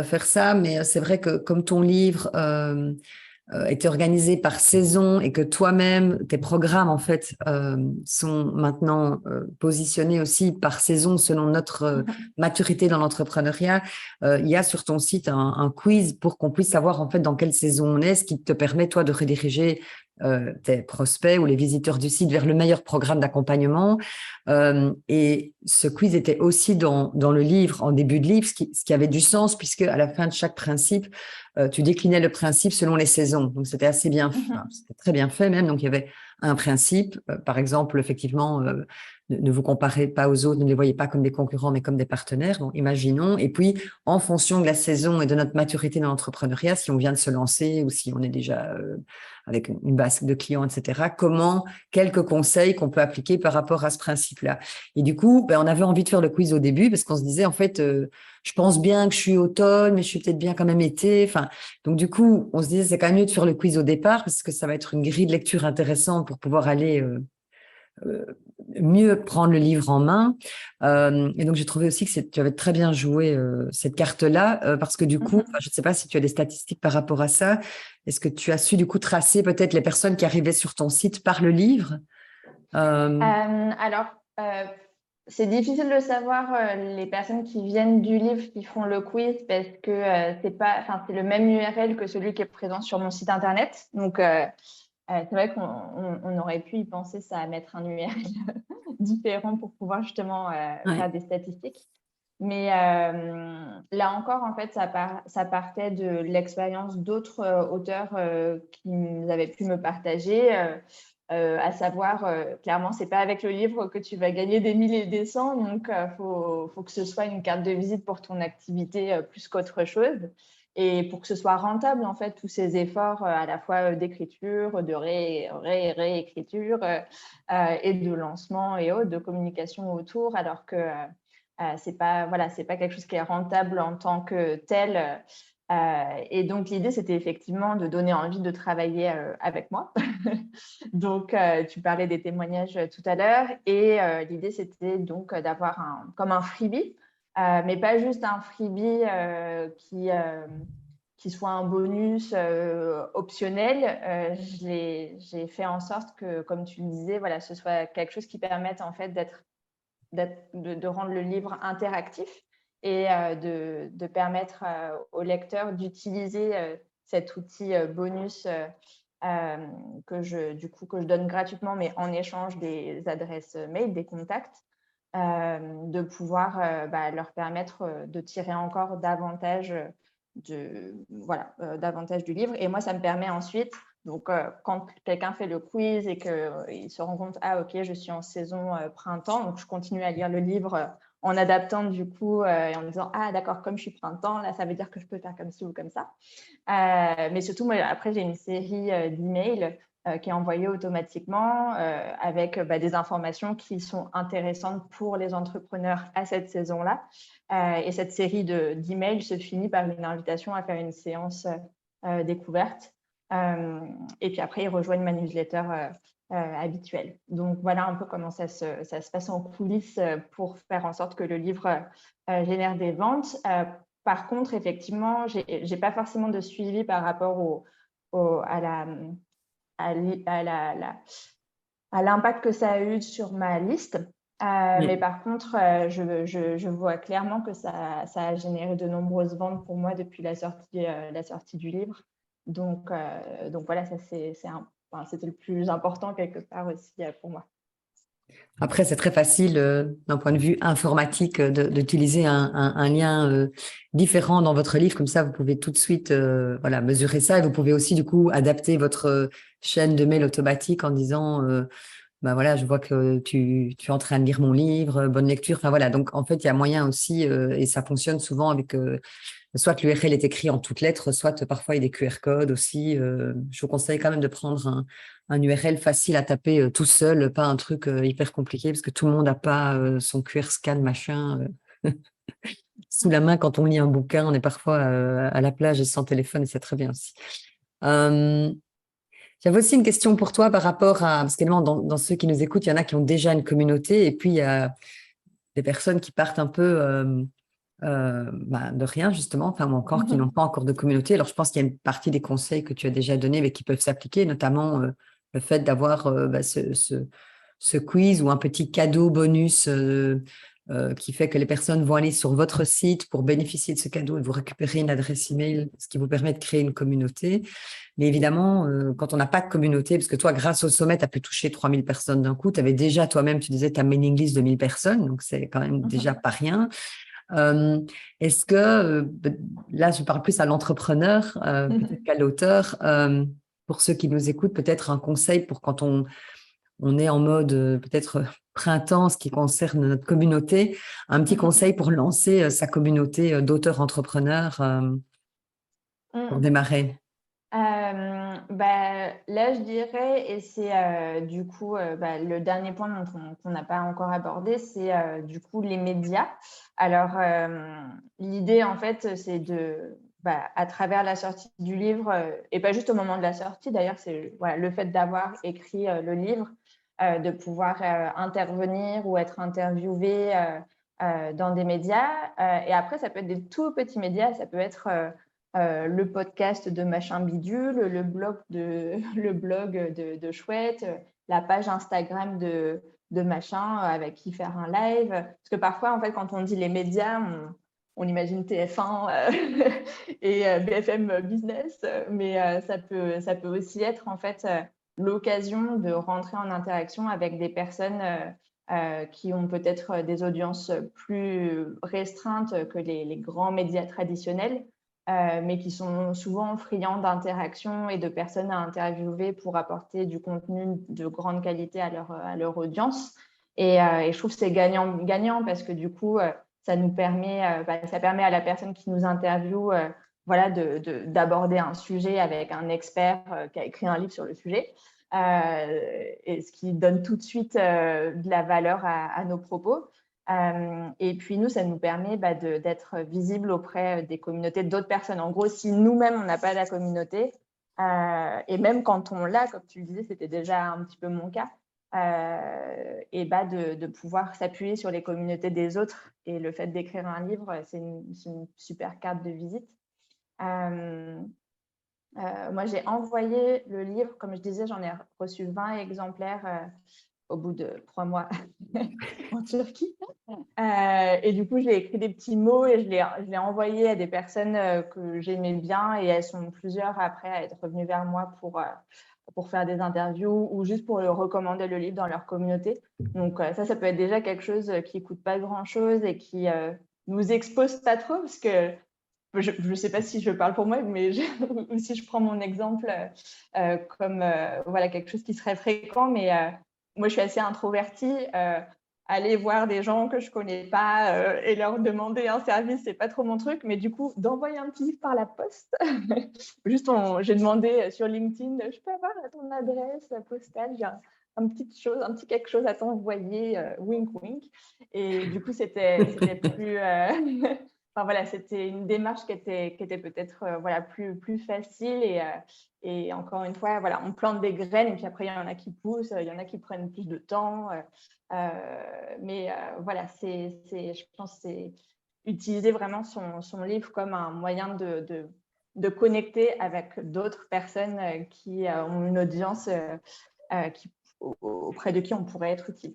[SPEAKER 1] faire ça, mais c'est vrai que comme ton livre était organisé par saison et que toi-même, tes programmes, en fait, sont maintenant positionnés aussi par saison selon notre maturité dans l'entrepreneuriat, il y a sur ton site un quiz pour qu'on puisse savoir, en fait, dans quelle saison on est, ce qui te permet, toi, de rediriger tes prospects ou les visiteurs du site vers le meilleur programme d'accompagnement. Et ce quiz était aussi dans le livre, en début de livre, ce qui avait du sens, puisque à la fin de chaque principe, tu déclinais le principe selon les saisons. Donc, c'était assez bien fait, c'était très bien fait même. Donc, il y avait un principe, par exemple, effectivement, ne vous comparez pas aux autres, ne les voyez pas comme des concurrents, mais comme des partenaires. Donc, imaginons. Et puis, en fonction de la saison et de notre maturité dans l'entrepreneuriat, si on vient de se lancer ou si on est déjà avec une base de clients, etc., quelques conseils qu'on peut appliquer par rapport à ce principe-là. Et du coup, on avait envie de faire le quiz au début parce qu'on se disait, en fait, je pense bien que je suis automne, mais je suis peut-être bien quand même été. Enfin, donc du coup, on se disait, c'est quand même mieux de faire le quiz au départ parce que ça va être une grille de lecture intéressante pour pouvoir aller mieux prendre le livre en main. Et donc, j'ai trouvé aussi que tu avais très bien joué cette carte-là, parce que du coup, je ne sais pas si tu as des statistiques par rapport à ça. Est-ce que tu as su du coup tracer peut-être les personnes qui arrivaient sur ton site par le livre?
[SPEAKER 2] Alors, c'est difficile de savoir les personnes qui viennent du livre qui font le quiz parce que c'est le même URL que celui qui est présent sur mon site internet. Donc, c'est vrai qu'on aurait pu y penser, ça à mettre un URL différent pour pouvoir justement faire des statistiques. Mais là encore, en fait, ça partait de l'expérience d'autres auteurs qui avaient pu me partager, à savoir, clairement, c'est pas avec le livre que tu vas gagner des 1000 et des 100, donc faut que ce soit une carte de visite pour ton activité plus qu'autre chose. Et pour que ce soit rentable, en fait, tous ces efforts à la fois d'écriture, de réécriture et de lancement et autres, de communication autour, alors que c'est pas quelque chose qui est rentable en tant que tel. Et donc, l'idée, c'était effectivement de donner envie de travailler avec moi. Donc, tu parlais des témoignages tout à l'heure. Et l'idée, c'était donc d'avoir comme un freebie, mais pas juste un freebie qui soit un bonus optionnel. J'ai fait en sorte que, comme tu le disais, voilà, ce soit quelque chose qui permette en fait de rendre le livre interactif et de permettre au lecteur d'utiliser cet outil bonus que je donne gratuitement, mais en échange des adresses mail, des contacts, de pouvoir leur permettre de tirer encore davantage davantage du livre. Et moi, ça me permet ensuite, donc quand quelqu'un fait le quiz et qu'il se rend compte, ah ok, je suis en saison printemps, donc je continue à lire le livre en adaptant du coup et en me disant, ah d'accord, comme je suis printemps, là, ça veut dire que je peux faire comme ci ou comme ça. Mais surtout, moi, après, j'ai une série d'emails qui est envoyée automatiquement avec des informations qui sont intéressantes pour les entrepreneurs à cette saison-là. Et cette série d'emails se finit par une invitation à faire une séance découverte. Et puis après, ils rejoignent ma newsletter habituelle. Donc, voilà un peu comment ça se passe en coulisses pour faire en sorte que le livre génère des ventes. Par contre, effectivement, je n'ai pas forcément de suivi par rapport à l'impact que ça a eu sur ma liste. Mais par contre, je vois clairement que ça a généré de nombreuses ventes pour moi depuis la sortie du livre. Donc voilà, c'était le plus important quelque part aussi pour moi.
[SPEAKER 1] Après, c'est très facile d'un point de vue informatique d'utiliser un lien différent dans votre livre. Comme ça, vous pouvez tout de suite voilà, mesurer ça. Et vous pouvez aussi, du coup, adapter votre chaîne de mail automatique en disant bah voilà, je vois que tu es en train de lire mon livre, bonne lecture. Enfin voilà, donc en fait, il y a moyen aussi, et ça fonctionne souvent avec soit l'URL est écrit en toutes lettres, soit parfois il y a des QR codes aussi. Je vous conseille quand même de prendre un URL facile à taper tout seul, pas un truc hyper compliqué, parce que tout le monde n'a pas son QR scan machin sous la main quand on lit un bouquin. On est parfois à la plage et sans téléphone, et c'est très bien aussi. J'avais aussi une question pour toi par rapport à, parce que dans ceux qui nous écoutent, il y en a qui ont déjà une communauté, et puis il y a des personnes qui partent un peu de rien, justement, enfin, ou encore qui n'ont pas encore de communauté. Alors, je pense qu'il y a une partie des conseils que tu as déjà donnés, mais qui peuvent s'appliquer, notamment le fait d'avoir ce quiz ou un petit cadeau bonus qui fait que les personnes vont aller sur votre site pour bénéficier de ce cadeau et vous récupérer une adresse email, ce qui vous permet de créer une communauté. Mais évidemment, quand on n'a pas de communauté, parce que toi, grâce au sommet, tu as pu toucher 3000 personnes d'un coup, tu avais déjà toi-même, tu disais, ta mailing list de 1000 personnes, donc c'est quand même déjà pas rien. Est-ce que, là, je parle plus à l'entrepreneur, peut-être qu'à l'auteur, pour ceux qui nous écoutent, peut-être un conseil pour quand on est en mode peut-être printemps, ce qui concerne notre communauté, un petit conseil pour lancer sa communauté d'auteurs-entrepreneurs pour démarrer.
[SPEAKER 2] Là, je dirais, et c'est du coup le dernier point qu'on n'a pas encore abordé, c'est du coup les médias. Alors, l'idée, en fait, c'est à travers la sortie du livre, et pas juste au moment de la sortie, d'ailleurs, c'est le fait d'avoir écrit le livre, de pouvoir intervenir ou être interviewé dans des médias. Et après, ça peut être des tout petits médias, ça peut être le podcast de Machin Bidule, le blog de Chouette, la page Instagram de Machin avec qui faire un live. Parce que parfois, en fait, quand on dit les médias, on imagine TF1 et BFM Business, mais ça peut aussi être en fait l'occasion de rentrer en interaction avec des personnes qui ont peut-être des audiences plus restreintes que les grands médias traditionnels, mais qui sont souvent friands d'interaction et de personnes à interviewer pour apporter du contenu de grande qualité à leur audience. Et je trouve que c'est gagnant-gagnant parce que du coup, ça nous permet, ça permet à la personne qui nous interviewe voilà, d'aborder un sujet avec un expert qui a écrit un livre sur le sujet. Et ce qui donne tout de suite de la valeur à nos propos. Et puis nous, ça nous permet d'être visible auprès des communautés d'autres personnes. En gros, si nous-mêmes, on n'a pas la communauté, et même quand on l'a, comme tu le disais, c'était déjà un petit peu mon cas, et de pouvoir s'appuyer sur les communautés des autres. Et le fait d'écrire un livre, c'est une super carte de visite. Moi, j'ai envoyé le livre, comme je disais, j'en ai reçu 20 exemplaires au bout de 3 mois en Turquie. Et du coup, j'ai écrit des petits mots et je l'ai envoyé à des personnes que j'aimais bien et elles sont plusieurs après à être revenues vers moi pour faire des interviews ou juste pour recommander le livre dans leur communauté. Donc ça peut être déjà quelque chose qui ne coûte pas grand-chose et qui nous expose pas trop parce que je ne sais pas si je parle pour moi, mais si je prends mon exemple comme voilà, quelque chose qui serait fréquent, mais moi, je suis assez introvertie. Aller voir des gens que je ne connais pas et leur demander un service, ce n'est pas trop mon truc. Mais du coup, d'envoyer un petit livre par la poste, juste j'ai demandé sur LinkedIn, je peux avoir ton adresse postale, j'ai un petit quelque chose à t'envoyer, wink wink. Et du coup, c'était plus... Enfin, voilà, c'était une démarche qui était peut-être voilà, plus facile et encore une fois, voilà, on plante des graines et puis après, il y en a qui poussent, il y en a qui prennent plus de temps. Mais voilà, je pense que c'est utiliser vraiment son livre comme un moyen de connecter avec d'autres personnes qui ont une audience auprès de qui on pourrait être utile.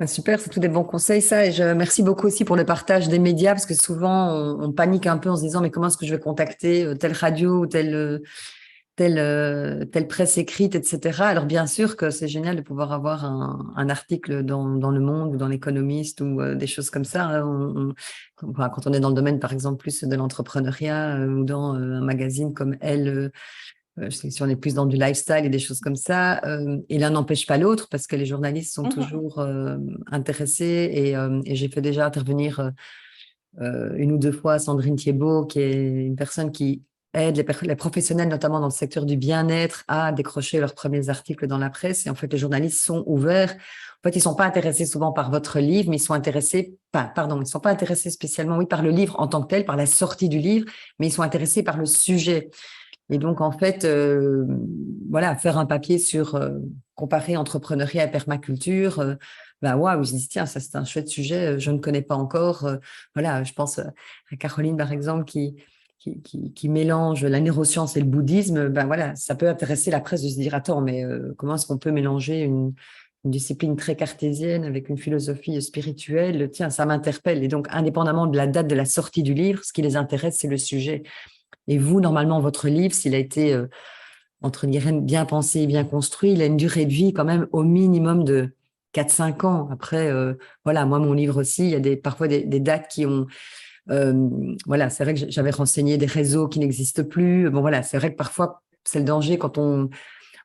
[SPEAKER 1] Super, c'est tous des bons conseils, ça. Et je merci beaucoup aussi pour le partage des médias, parce que souvent, on panique un peu en se disant, mais comment est-ce que je vais contacter telle radio ou telle presse écrite, etc. Alors, bien sûr que c'est génial de pouvoir avoir un article dans Le Monde ou dans l'Économiste ou des choses comme ça. Hein. Quand on est dans le domaine, par exemple, plus de l'entrepreneuriat ou dans un magazine comme Elle, je sais que si on est plus dans du lifestyle et des choses comme ça, et l'un n'empêche pas l'autre parce que les journalistes sont toujours intéressés et j'ai fait déjà intervenir une ou deux fois Sandrine Thiebaud, qui est une personne qui aide les professionnels, notamment dans le secteur du bien-être, à décrocher leurs premiers articles dans la presse. Et en fait, les journalistes sont ouverts. En fait, ils ne sont pas intéressés souvent par votre livre, mais ils sont intéressés, ils ne sont pas intéressés spécialement, oui, par le livre en tant que tel, par la sortie du livre, mais ils sont intéressés par le sujet. Et donc, en fait, voilà, faire un papier sur comparer entrepreneuriat et permaculture, waouh, je dis, tiens, ça, c'est un chouette sujet, je ne connais pas encore. Voilà, je pense à Caroline, par exemple, qui mélange la neuroscience et le bouddhisme. Voilà, ça peut intéresser la presse de se dire, attends, mais comment est-ce qu'on peut mélanger une discipline très cartésienne avec une philosophie spirituelle? Tiens, ça m'interpelle. Et donc, indépendamment de la date de la sortie du livre, ce qui les intéresse, c'est le sujet. Et vous, normalement, votre livre, s'il a été, entre guillemets, bien pensé et bien construit, il a une durée de vie quand même au minimum de 4-5 ans. Après, voilà, moi, mon livre aussi, il y a parfois des dates qui ont... voilà, c'est vrai que j'avais renseigné des réseaux qui n'existent plus. Bon, voilà, c'est vrai que parfois, c'est le danger quand on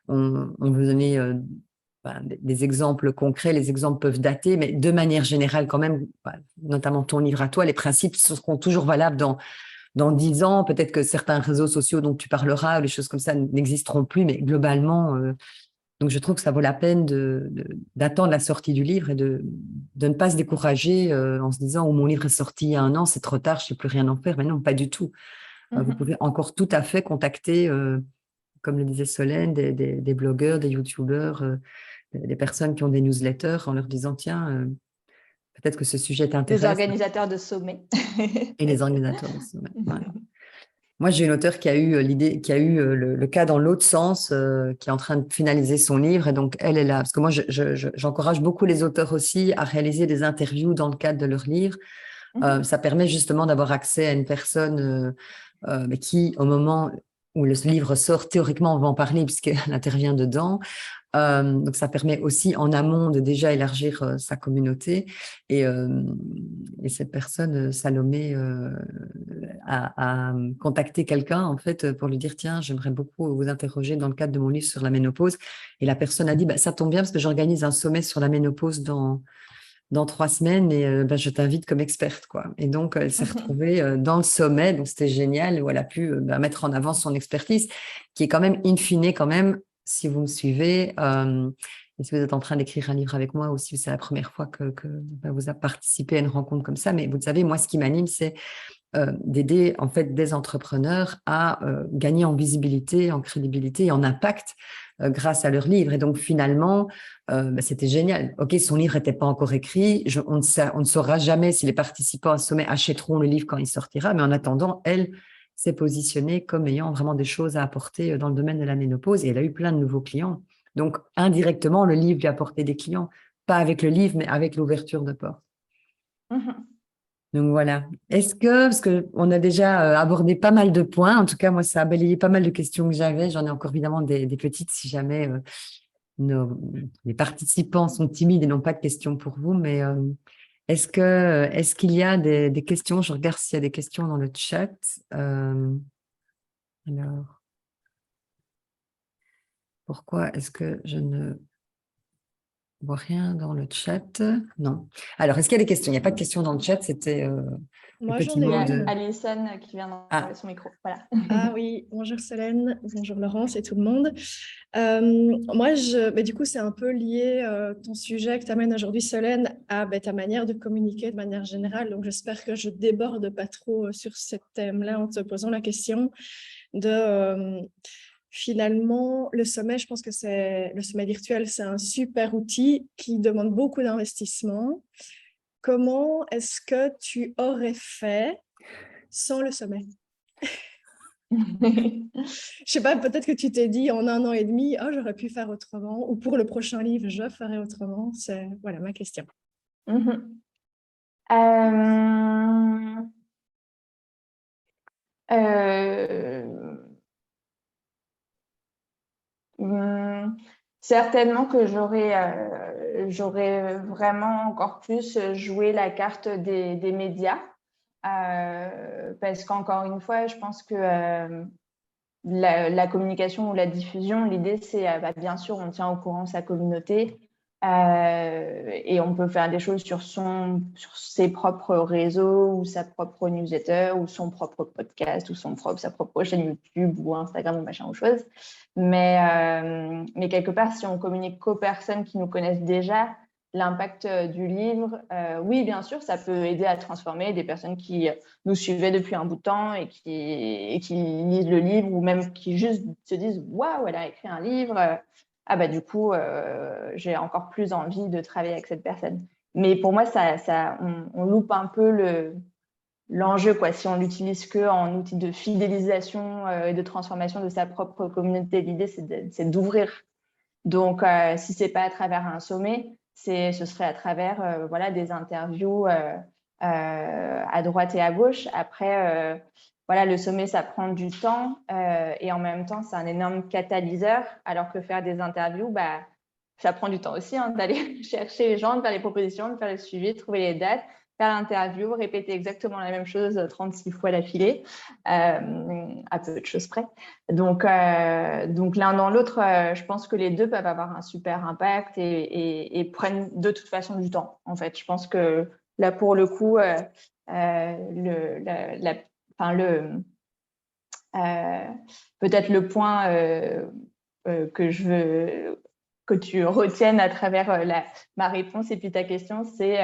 [SPEAKER 1] veut donner des exemples concrets. Les exemples peuvent dater, mais de manière générale, quand même, notamment ton livre à toi, les principes seront toujours valables dans 10 ans, peut-être que certains réseaux sociaux dont tu parleras, les choses comme ça n'existeront plus, mais globalement, donc je trouve que ça vaut la peine d'attendre la sortie du livre et de ne pas se décourager en se disant, oh, mon livre est sorti il y a 1 an, c'est trop tard, je ne sais plus rien en faire. Mais non, pas du tout. Vous pouvez encore tout à fait contacter comme le disait Solène, des blogueurs, des youtubeurs, des personnes qui ont des newsletters en leur disant, tiens, peut-être que ce sujet
[SPEAKER 2] Des
[SPEAKER 1] t'intéresse.
[SPEAKER 2] organisateurs de sommets.
[SPEAKER 1] Et les organisateurs de sommet. Voilà. Moi, j'ai une auteure qui a eu l'idée, qui a eu le cas dans l'autre sens, qui est en train de finaliser son livre. Et donc, elle est là. Parce que moi, j'encourage beaucoup les auteurs aussi à réaliser des interviews dans le cadre de leur livre. Ça permet justement d'avoir accès à une personne qui, au moment où le livre sort, théoriquement, on va en parler puisqu'elle intervient dedans. Donc, ça permet aussi en amont de déjà élargir sa communauté. Et cette personne, Salomé, a contacté quelqu'un, en fait, pour lui dire, tiens, j'aimerais beaucoup vous interroger dans le cadre de mon livre sur la ménopause. Et la personne a dit, bah, ça tombe bien parce que j'organise un sommet sur la ménopause dans 3 semaines et je t'invite comme experte, quoi. Et donc, elle s'est retrouvée dans le sommet, donc c'était génial, où elle a pu mettre en avant son expertise, qui est quand même, in fine, quand même, si vous me suivez, et si vous êtes en train d'écrire un livre avec moi ou si c'est la première fois que vous avez participé à une rencontre comme ça, mais vous savez, moi, ce qui m'anime, c'est d'aider en fait des entrepreneurs à gagner en visibilité, en crédibilité et en impact grâce à leur livre. Et donc finalement, c'était génial. Ok, son livre n'était pas encore écrit, on ne saura jamais si les participants à ce sommet achèteront le livre quand il sortira, mais en attendant, elle s'est positionnée comme ayant vraiment des choses à apporter dans le domaine de la ménopause et elle a eu plein de nouveaux clients. Donc indirectement, le livre lui a apporté des clients, pas avec le livre, mais avec l'ouverture de portes. Donc voilà. Est-ce que, parce qu'on a déjà abordé pas mal de points, en tout cas, moi, ça a balayé pas mal de questions que j'avais. J'en ai encore évidemment des petites si jamais les participants sont timides et n'ont pas de questions pour vous. Mais est-ce qu'il y a des questions? Je regarde s'il y a des questions dans le chat. Alors, pourquoi est-ce que je ne vois rien dans le chat? Non. Alors, est-ce qu'il y a des questions? Il n'y a pas de questions dans le chat. C'était le
[SPEAKER 3] Moi,
[SPEAKER 1] petit
[SPEAKER 3] j'en ai
[SPEAKER 1] mot
[SPEAKER 3] une.
[SPEAKER 1] de...
[SPEAKER 2] Alison qui vient d'enlever son micro. Voilà.
[SPEAKER 3] Ah oui, bonjour Solène, bonjour Laurence et tout le monde. Moi, du coup, c'est un peu lié, ton sujet que tu amènes aujourd'hui, Solène, à ta manière de communiquer de manière générale. Donc, j'espère que je déborde pas trop sur ce thème-là en te posant la question de... Finalement, le sommet, je pense que le sommet virtuel, c'est un super outil qui demande beaucoup d'investissement. Comment est-ce que tu aurais fait sans le sommet? Je sais pas, peut-être que tu t'es dit en 1 an et demi, oh, j'aurais pu faire autrement, ou pour le prochain livre, je ferai autrement. C'est voilà ma question.
[SPEAKER 2] Certainement que j'aurais vraiment encore plus joué la carte des médias parce qu'encore une fois, je pense que la communication ou la diffusion, l'idée c'est bien sûr on tient au courant sa communauté et on peut faire des choses sur ses propres réseaux ou sa propre newsletter ou son propre podcast ou sa propre chaîne YouTube ou Instagram ou machin ou chose. Mais quelque part, si on communique qu'aux personnes qui nous connaissent déjà, l'impact du livre, oui, bien sûr, ça peut aider à transformer des personnes qui nous suivaient depuis un bout de temps et qui lisent le livre ou même qui juste se disent « Waouh, elle a écrit un livre !» du coup, j'ai encore plus envie de travailler avec cette personne. Mais pour moi, on loupe un peu l'enjeu, quoi. Si on l'utilise qu'en outil de fidélisation et de transformation de sa propre communauté, l'idée, c'est d'ouvrir. Donc, si ce n'est pas à travers un sommet, ce serait à travers des interviews à droite et à gauche. Après, le sommet, ça prend du temps et en même temps, c'est un énorme catalyseur, alors que faire des interviews, ça prend du temps aussi d'aller chercher les gens, de faire les propositions, de faire le suivi, de trouver les dates, faire l'interview, répéter exactement la même chose 36 fois d'affilée, à peu de choses près. Donc l'un dans l'autre, je pense que les deux peuvent avoir un super impact et prennent de toute façon du temps, en fait. Je pense que là, pour le coup, peut-être le point que je veux que tu retiennes à travers ma réponse et puis ta question, c'est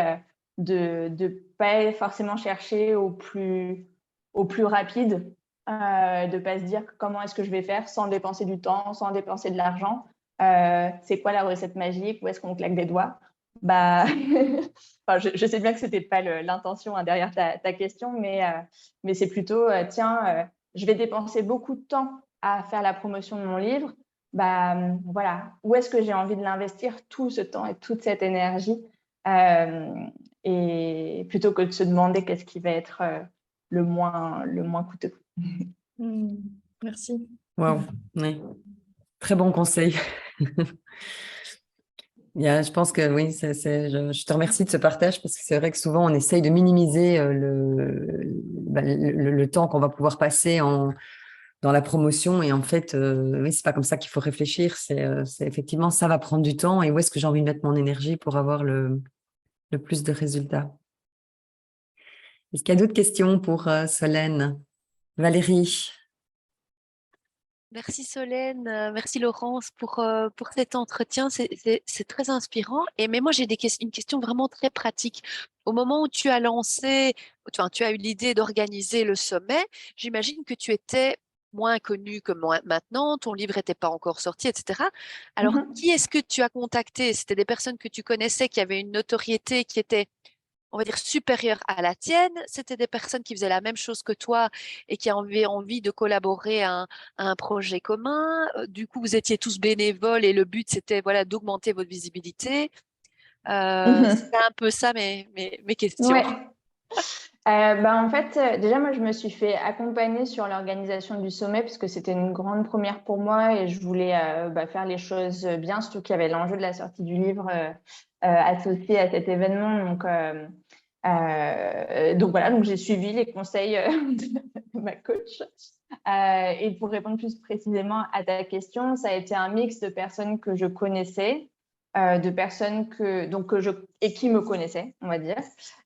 [SPEAKER 2] de ne pas forcément chercher au plus rapide, de ne pas se dire comment est-ce que je vais faire sans dépenser du temps, sans dépenser de l'argent. C'est quoi la recette magique? Où est-ce qu'on claque des doigts? Bah, enfin, je sais bien que ce n'était pas l'intention derrière ta question, mais c'est plutôt, je vais dépenser beaucoup de temps à faire la promotion de mon livre. Bah, voilà, où est-ce que j'ai envie de l'investir tout ce temps et toute cette énergie, et plutôt que de se demander qu'est-ce qui va être le moins coûteux.
[SPEAKER 3] Merci.
[SPEAKER 1] Wow, oui. Très bon conseil. Je pense que oui, je te remercie de ce partage parce que c'est vrai que souvent on essaye de minimiser le temps qu'on va pouvoir passer dans la promotion et en fait, oui, c'est pas comme ça qu'il faut réfléchir. C'est effectivement, ça va prendre du temps et où est-ce que j'ai envie de mettre mon énergie pour avoir le plus de résultats. Est-ce qu'il y a d'autres questions pour Solène? Valérie?
[SPEAKER 4] Merci Solène, merci Laurence pour cet entretien, c'est très inspirant. Mais moi j'ai une question vraiment très pratique. Au moment où tu as lancé, enfin, tu as eu l'idée d'organiser le sommet, j'imagine que tu étais moins connue que maintenant, ton livre n'était pas encore sorti, etc. Alors, qui est-ce que tu as contacté? C'était des personnes que tu connaissais, qui avaient une notoriété qui était, on va dire, supérieure à la tienne? C'était des personnes qui faisaient la même chose que toi et qui avaient envie de collaborer à un projet commun? Du coup, vous étiez tous bénévoles et le but, c'était voilà, d'augmenter votre visibilité. C'est un peu ça mes questions.
[SPEAKER 2] Ouais. En fait, déjà, moi, je me suis fait accompagner sur l'organisation du sommet puisque c'était une grande première pour moi et je voulais faire les choses bien, surtout qu'il y avait l'enjeu de la sortie du livre associé à cet événement. Donc voilà, donc j'ai suivi les conseils de ma coach. Et pour répondre plus précisément à ta question, ça a été un mix de personnes que je connaissais, de personnes et qui me connaissaient, on va dire,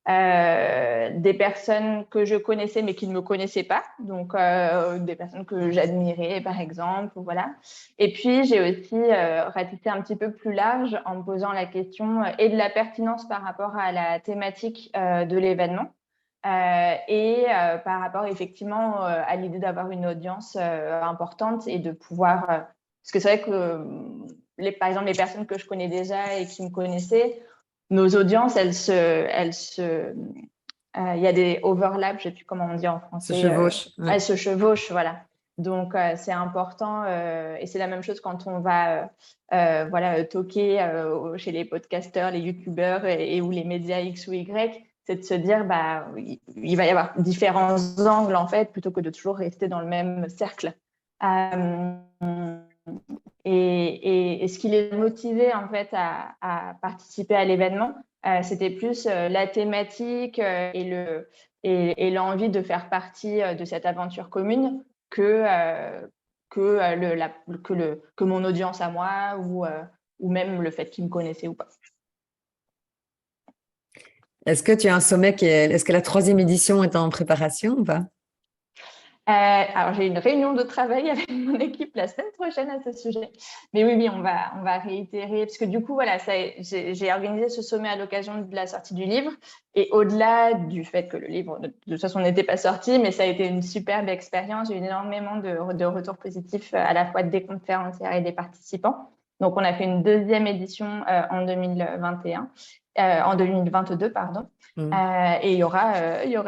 [SPEAKER 2] des personnes que je connaissais mais qui ne me connaissaient pas, donc des personnes que j'admirais par exemple, voilà. Et puis j'ai aussi ratissé un petit peu plus large en me posant la question et de la pertinence par rapport à la thématique de l'événement. Par rapport effectivement à l'idée d'avoir une audience importante et de pouvoir... parce que c'est vrai que par exemple, les personnes que je connais déjà et qui me connaissaient, nos audiences, il y a des overlaps, je ne sais plus comment on dit en français.
[SPEAKER 1] Se chevauchent.
[SPEAKER 2] Elles se chevauchent, voilà. Donc, c'est important et c'est la même chose quand on va toquer chez les podcasteurs, les youtubeurs et ou les médias X ou Y, c'est de se dire il va y avoir différents angles en fait plutôt que de toujours rester dans le même cercle. Et ce qui les motivait en fait à participer à l'événement, c'était plus la thématique et l'envie de faire partie de cette aventure commune que mon audience à moi ou même le fait qu'ils me connaissaient ou pas.
[SPEAKER 1] Est-ce que tu as un sommet est-ce que la 3e édition est en préparation ou pas?
[SPEAKER 2] Alors, j'ai une réunion de travail avec mon équipe la semaine prochaine à ce sujet. Mais oui, on va réitérer parce que du coup, voilà, j'ai organisé ce sommet à l'occasion de la sortie du livre et au-delà du fait que le livre, de toute façon, n'était pas sorti, mais ça a été une superbe expérience. J'ai eu énormément de retours positifs à la fois des conférencières et des participants. Donc, on a fait une 2e édition en 2021. En 2022, pardon. Et il y aura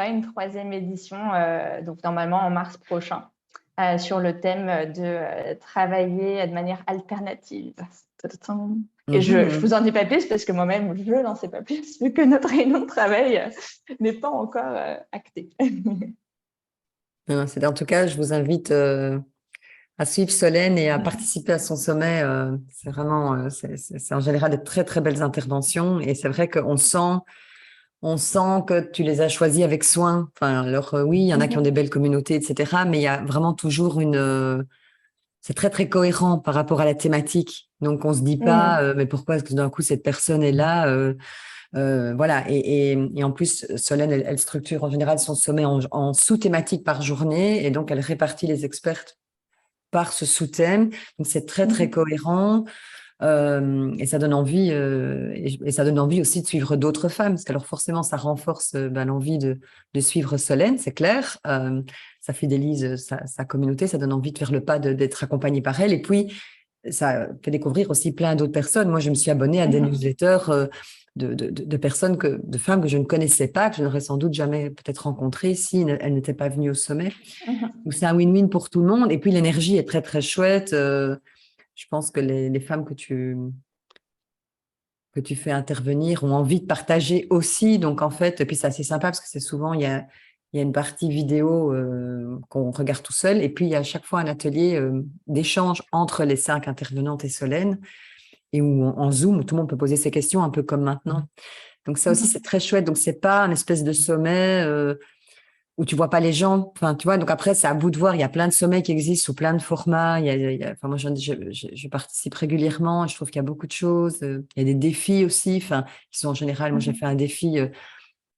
[SPEAKER 2] une 3e édition, donc normalement en mars prochain, sur le thème de travailler de manière alternative. Et je vous en dis pas plus parce que moi-même, je n'en sais pas plus vu que notre réunion de travail n'est pas encore actée.
[SPEAKER 1] En tout cas, je vous invite à suivre Solène et à participer à son sommet. C'est vraiment, c'est en général de très, très belles interventions. Et c'est vrai qu'on sent que tu les as choisis avec soin. Enfin, alors oui, il y en a qui ont des belles communautés, etc. Mais il y a vraiment toujours c'est très, très cohérent par rapport à la thématique. Donc, on se dit pas, mais pourquoi est-ce que d'un coup, cette personne est là voilà. Et en plus, Solène, elle structure en général son sommet en sous-thématique par journée. Et donc, elle répartit les expertes par ce sous-thème. Donc, c'est très, très cohérent. Et ça donne envie et ça donne envie aussi de suivre d'autres femmes parce qu'alors forcément ça renforce l'envie de suivre Solène, c'est clair. ça fidélise sa communauté, ça donne envie de faire le pas d'être accompagné par elle. Et puis, ça fait découvrir aussi plein d'autres personnes. Moi, je me suis abonnée à des newsletters de personnes, de femmes que je ne connaissais pas, que je n'aurais sans doute jamais peut-être rencontrées si elles n'étaient pas venues au sommet. Donc, c'est un win-win pour tout le monde. Et puis, l'énergie est très, très chouette. Je pense que les femmes que tu fais intervenir ont envie de partager aussi. Donc, en fait, et puis c'est assez sympa parce que c'est souvent, il y a une partie vidéo qu'on regarde tout seul. Et puis, il y a à chaque fois un atelier d'échange entre les 5 intervenantes et Solène, et où en Zoom, où tout le monde peut poser ses questions, un peu comme maintenant. Donc, ça aussi, c'est très chouette. Donc, c'est pas un espèce de sommet où tu vois pas les gens. Enfin, tu vois, donc après, c'est à vous de voir. Il y a plein de sommets qui existent sous plein de formats. Enfin, moi, je participe régulièrement. Je trouve qu'il y a beaucoup de choses. Il y a des défis aussi, enfin, qui sont en général. Moi, j'ai fait un défi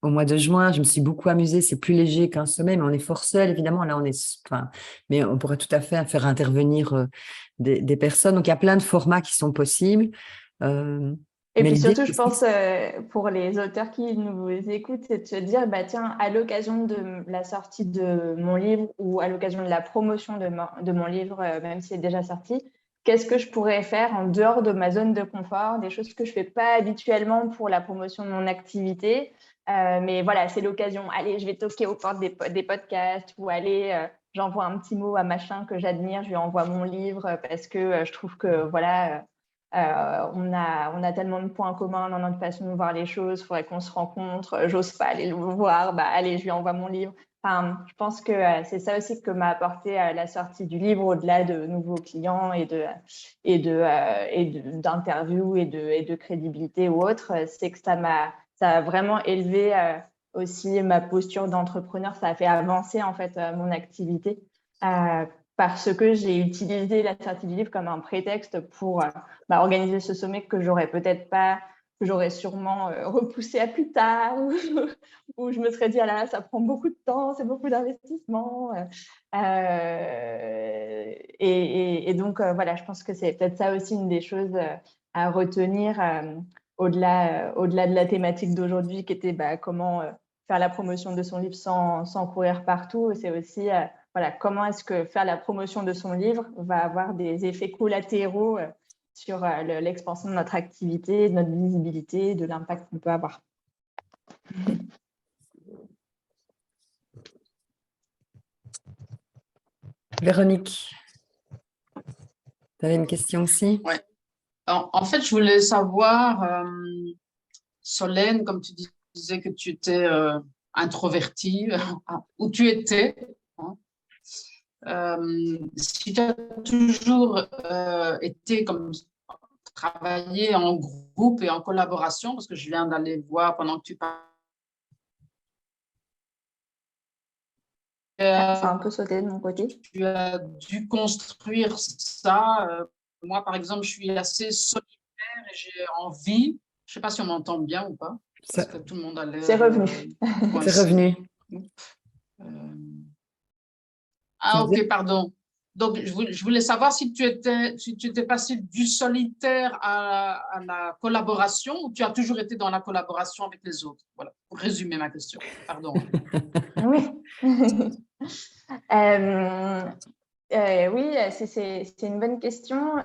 [SPEAKER 1] au mois de juin. Je me suis beaucoup amusée. C'est plus léger qu'un sommet, mais on est fort seul, évidemment. Là, enfin, mais on pourrait tout à fait faire intervenir des personnes. Donc, il y a plein de formats qui sont possibles.
[SPEAKER 2] Et
[SPEAKER 1] Mais
[SPEAKER 2] puis
[SPEAKER 1] l'idée,
[SPEAKER 2] surtout, je pense, pour les auteurs qui nous écoutent, c'est de se dire, bah, tiens, à l'occasion de la sortie de mon livre ou à l'occasion de la promotion de mon livre, même s'il est déjà sorti, qu'est-ce que je pourrais faire en dehors de ma zone de confort, des choses que je ne fais pas habituellement pour la promotion de mon activité. Mais voilà, c'est l'occasion. Allez, je vais toquer aux portes des podcasts ou allez, j'envoie un petit mot à machin que j'admire, je lui envoie mon livre parce que je trouve que voilà… on a tellement de points communs dans notre façon de voir les choses, il faudrait qu'on se rencontre, j'ose pas aller le voir, bah, allez, je lui envoie mon livre. Enfin, je pense que c'est ça aussi que m'a apporté la sortie du livre, au-delà de nouveaux clients d'interviews et de crédibilité ou autre, c'est que ça a vraiment élevé aussi ma posture d'entrepreneur, ça a fait avancer en fait mon activité. Parce que j'ai utilisé la sortie du livre comme un prétexte pour organiser ce sommet que j'aurais peut-être pas, que j'aurais sûrement repoussé à plus tard, où je me serais dit, ah là, ça prend beaucoup de temps, c'est beaucoup d'investissement. Et donc, voilà, je pense que c'est peut-être ça aussi une des choses à retenir au-delà de la thématique d'aujourd'hui qui était comment faire la promotion de son livre sans courir partout. C'est aussi… voilà, comment est-ce que faire la promotion de son livre va avoir des effets collatéraux sur l'expansion de notre activité, de notre visibilité, de l'impact qu'on peut avoir.
[SPEAKER 1] Véronique, tu avais une question aussi?
[SPEAKER 5] Ouais. En fait, je voulais savoir, Solène, comme tu disais que tu étais introvertie, où tu étais, hein, si tu as toujours été comme travailler en groupe et en collaboration, parce que je viens d'aller voir pendant que tu parles.
[SPEAKER 2] Ça a un peu sauté de mon côté.
[SPEAKER 5] Tu as dû construire ça. Moi, par exemple, je suis assez solitaire et j'ai envie. Je ne sais pas si on m'entend bien ou pas. Parce que tout le monde a l'air…
[SPEAKER 2] C'est revenu.
[SPEAKER 1] C'est revenu.
[SPEAKER 5] Ah, ok, pardon. Donc, je voulais savoir si tu étais passé du solitaire à la collaboration ou tu as toujours été dans la collaboration avec les autres. Voilà, pour résumer ma question. Pardon.
[SPEAKER 2] Oui. Oui, c'est une bonne question.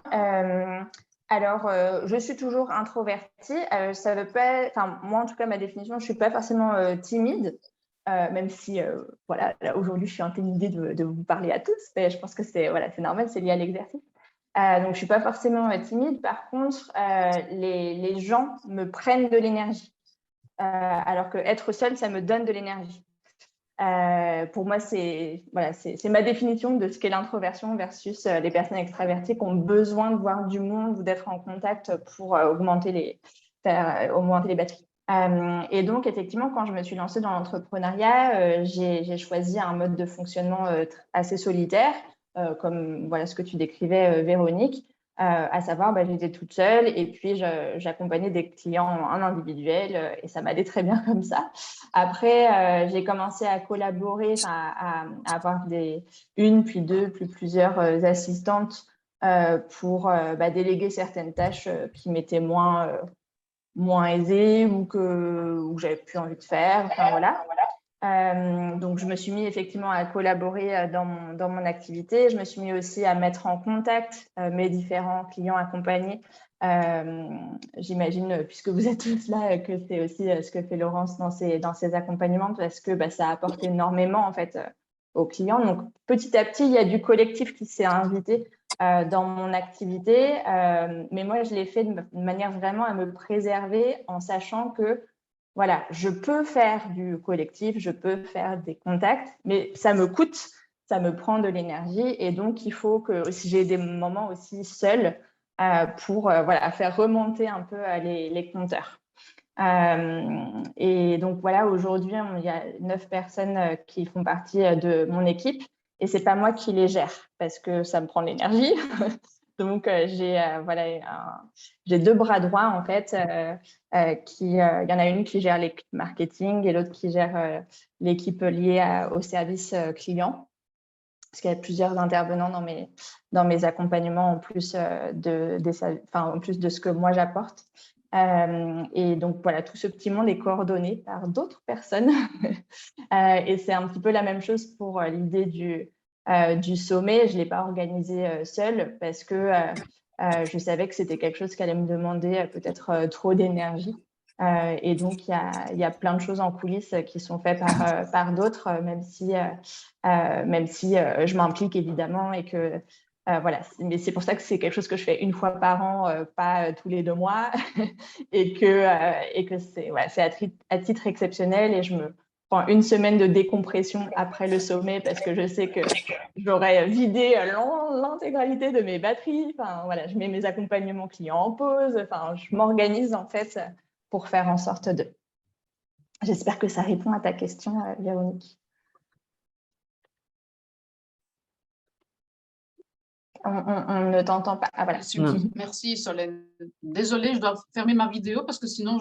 [SPEAKER 2] Alors, je suis toujours introvertie. Ça veut pas… Enfin, moi, en tout cas, ma définition, je ne suis pas forcément timide. Même si voilà, aujourd'hui je suis intimidée de vous parler à tous, mais je pense que c'est normal, c'est lié à l'exercice. Donc je ne suis pas forcément timide. Par contre, les gens me prennent de l'énergie, alors qu'être seule, ça me donne de l'énergie. Pour moi, c'est ma définition de ce qu'est l'introversion versus les personnes extraverties qui ont besoin de voir du monde ou d'être en contact pour augmenter les batteries. Et donc, effectivement, quand je me suis lancée dans l'entrepreneuriat, j'ai choisi un mode de fonctionnement assez solitaire, comme voilà ce que tu décrivais, Véronique, à savoir, j'étais toute seule et puis j'accompagnais des clients en individuel et ça m'allait très bien comme ça. Après, j'ai commencé à collaborer, à avoir une, puis deux, puis plusieurs assistantes pour déléguer certaines tâches qui m'étaient moins aisée ou que j'avais plus envie de faire. Enfin, voilà. Donc, je me suis mis effectivement à collaborer dans mon activité. Je me suis mis aussi à mettre en contact mes différents clients accompagnés. J'imagine, puisque vous êtes tous là, que c'est aussi ce que fait Laurence dans ses accompagnements, parce que ça apporte énormément en fait aux clients. Donc, petit à petit, il y a du collectif qui s'est invité dans mon activité, mais moi, je l'ai fait de manière vraiment à me préserver en sachant que voilà, je peux faire du collectif, je peux faire des contacts, mais ça me coûte, ça me prend de l'énergie et donc il faut que j'ai des moments aussi seuls pour voilà, faire remonter un peu les compteurs. Et donc voilà, aujourd'hui, il y a 9 personnes qui font partie de mon équipe et c'est pas moi qui les gère parce que ça me prend de l'énergie. Donc, j'ai 2 bras droits, en fait, il y en a une qui gère l'équipe marketing et l'autre qui gère l'équipe liée au service client. Parce qu'il y a plusieurs intervenants dans mes accompagnements en plus, en plus de ce que moi j'apporte. Et donc, voilà, tout ce petit monde est coordonné par d'autres personnes. Et c'est un petit peu la même chose pour l'idée du sommet. Je ne l'ai pas organisé seule parce que je savais que c'était quelque chose qui allait me demander peut-être trop d'énergie. Et donc, il y a plein de choses en coulisses qui sont faites par d'autres, même si je m'implique évidemment et que voilà. Mais c'est pour ça que c'est quelque chose que je fais une fois par an, pas tous les 2 mois, et que c'est à titre exceptionnel et je me prends une semaine de décompression après le sommet parce que je sais que j'aurais vidé l'intégralité de mes batteries. Enfin, voilà, je mets mes accompagnements clients en pause. Enfin, je m'organise en fait pour faire en sorte de. J'espère que ça répond à ta question, Véronique. On ne t'entend pas. Ah, voilà.
[SPEAKER 5] Merci, Solène. Désolée, je dois fermer ma vidéo parce que sinon,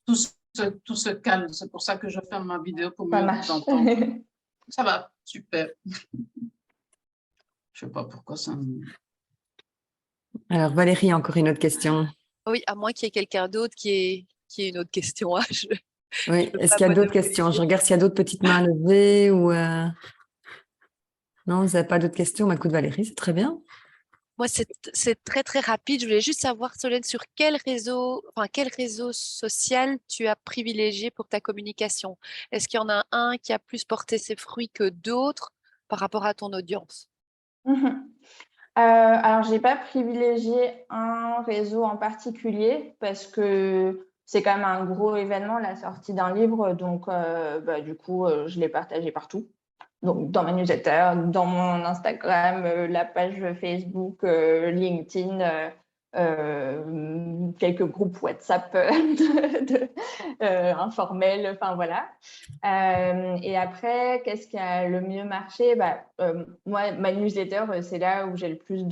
[SPEAKER 5] tout se calme. C'est pour ça que je ferme ma vidéo pour mieux vous entendre. Ça va, super. Je ne sais pas pourquoi ça me...
[SPEAKER 1] Alors, Valérie, encore une autre question.
[SPEAKER 4] Oui, à moins qu'il y ait quelqu'un d'autre qui ait une autre question.
[SPEAKER 1] Oui, est-ce qu'il y a d'autres questions? Je regarde s'il y a d'autres petites mains levées ou... Non, vous n'avez pas d'autres questions? Écoute, Valérie, c'est très bien.
[SPEAKER 4] Moi, c'est très, très rapide. Je voulais juste savoir, Solène, sur quel réseau social tu as privilégié pour ta communication? Est-ce qu'il y en a un qui a plus porté ses fruits que d'autres par rapport à ton audience?
[SPEAKER 2] Alors, je n'ai pas privilégié un réseau en particulier parce que c'est quand même un gros événement, la sortie d'un livre. Donc, du coup, je l'ai partagé partout. Donc, dans ma newsletter, dans mon Instagram, la page Facebook, LinkedIn, quelques groupes WhatsApp informels, enfin voilà. Et après, qu'est-ce qui a le mieux marché? Moi, ma newsletter, c'est là où j'ai le plus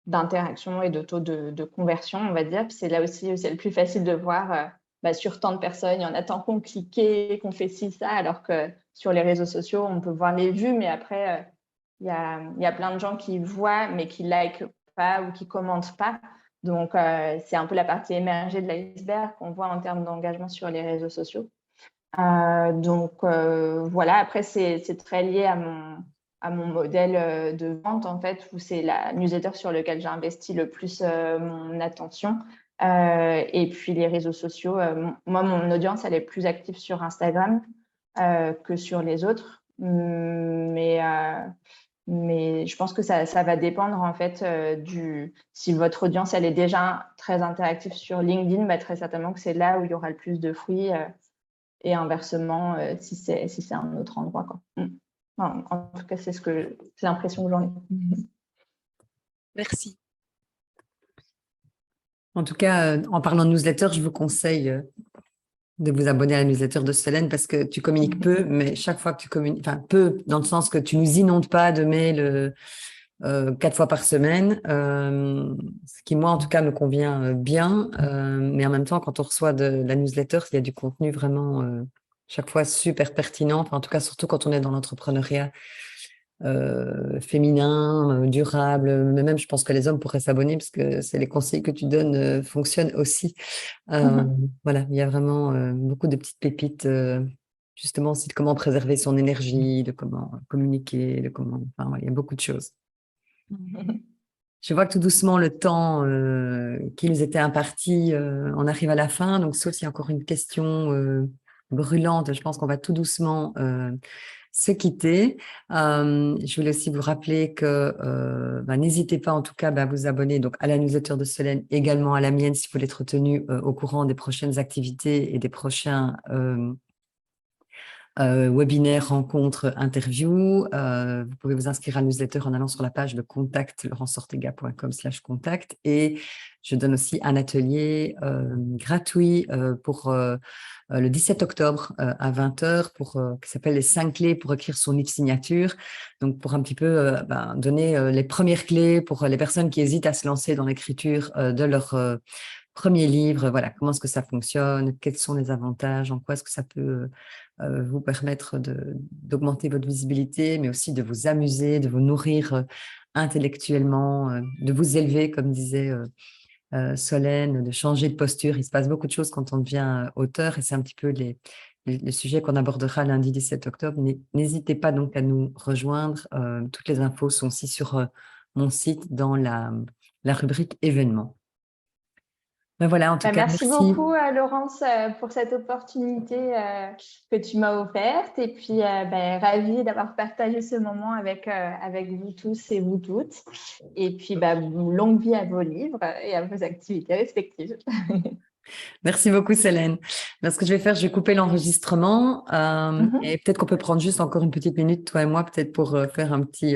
[SPEAKER 2] d'interaction et de taux de conversion, on va dire. Puis c'est là aussi où c'est le plus facile de voir sur tant de personnes, il y en a tant qui ont cliqué, qu'on fait ci, ça, alors que sur les réseaux sociaux, on peut voir les vues, mais après, il y a plein de gens qui voient, mais qui ne likent pas ou qui ne commentent pas. Donc, c'est un peu la partie émergée de l'iceberg qu'on voit en termes d'engagement sur les réseaux sociaux. Voilà, après, c'est très lié à mon modèle de vente, en fait, où c'est la newsletter sur laquelle j'ai investi le plus mon attention. Et puis, les réseaux sociaux, moi, mon audience, elle est plus active sur Instagram que sur les autres. Mais je pense que ça va dépendre, en fait, si votre audience, elle est déjà très interactive sur LinkedIn, très certainement que c'est là où il y aura le plus de fruits. Et inversement, si c'est un autre endroit, quoi. En tout cas, c'est l'impression que j'en ai.
[SPEAKER 4] Merci.
[SPEAKER 1] En tout cas, en parlant de newsletter, je vous conseille de vous abonner à la newsletter de Solène parce que tu communiques peu, mais chaque fois que tu communiques, enfin peu dans le sens que tu nous inondes pas de mails 4 fois par semaine, ce qui moi en tout cas me convient bien, mais en même temps quand on reçoit de la newsletter, il y a du contenu vraiment chaque fois super pertinent, enfin, en tout cas surtout quand on est dans l'entrepreneuriat féminin, durable, mais même je pense que les hommes pourraient s'abonner parce que c'est les conseils que tu donnes fonctionnent aussi. Voilà, il y a vraiment beaucoup de petites pépites justement aussi de comment préserver son énergie, de comment communiquer, de comment... Enfin, ouais, il y a beaucoup de choses. Je vois que tout doucement, le temps qui nous était imparti, on arrive à la fin. Donc, sauf s'il y a encore une question brûlante, je pense qu'on va tout doucement se quitter. Je voulais aussi vous rappeler que n'hésitez pas en tout cas à vous abonner donc, à la newsletter de Solène, également à la mienne, si vous voulez être tenu au courant des prochaines activités et des prochains webinaires, rencontres, interviews. Vous pouvez vous inscrire à la newsletter en allant sur la page de contact laurence-ortega.com/contact, et je donne aussi un atelier gratuit pour le 17 octobre à 20h qui s'appelle les 5 clés pour écrire son livre signature. Donc, pour un petit peu donner les premières clés pour les personnes qui hésitent à se lancer dans l'écriture de leur premier livre. Voilà, comment est-ce que ça fonctionne, quels sont les avantages, en quoi est-ce que ça peut vous permettre d'augmenter votre visibilité, mais aussi de vous amuser, de vous nourrir intellectuellement, de vous élever, comme disait Solène, de changer de posture. Il se passe beaucoup de choses quand on devient auteur, et c'est un petit peu le sujet qu'on abordera lundi 17 octobre. N'hésitez pas donc à nous rejoindre. Toutes les infos sont aussi sur mon site dans la rubrique événements. Ben voilà, en tout cas,
[SPEAKER 2] merci beaucoup, Laurence, pour cette opportunité que tu m'as offerte. Et puis, ravie d'avoir partagé ce moment avec vous tous et vous toutes. Et puis, longue vie à vos livres et à vos activités respectives.
[SPEAKER 1] Merci beaucoup, Solène. Ce que je vais faire, je vais couper l'enregistrement et peut-être qu'on peut prendre juste encore une petite minute, toi et moi, peut-être pour faire un petit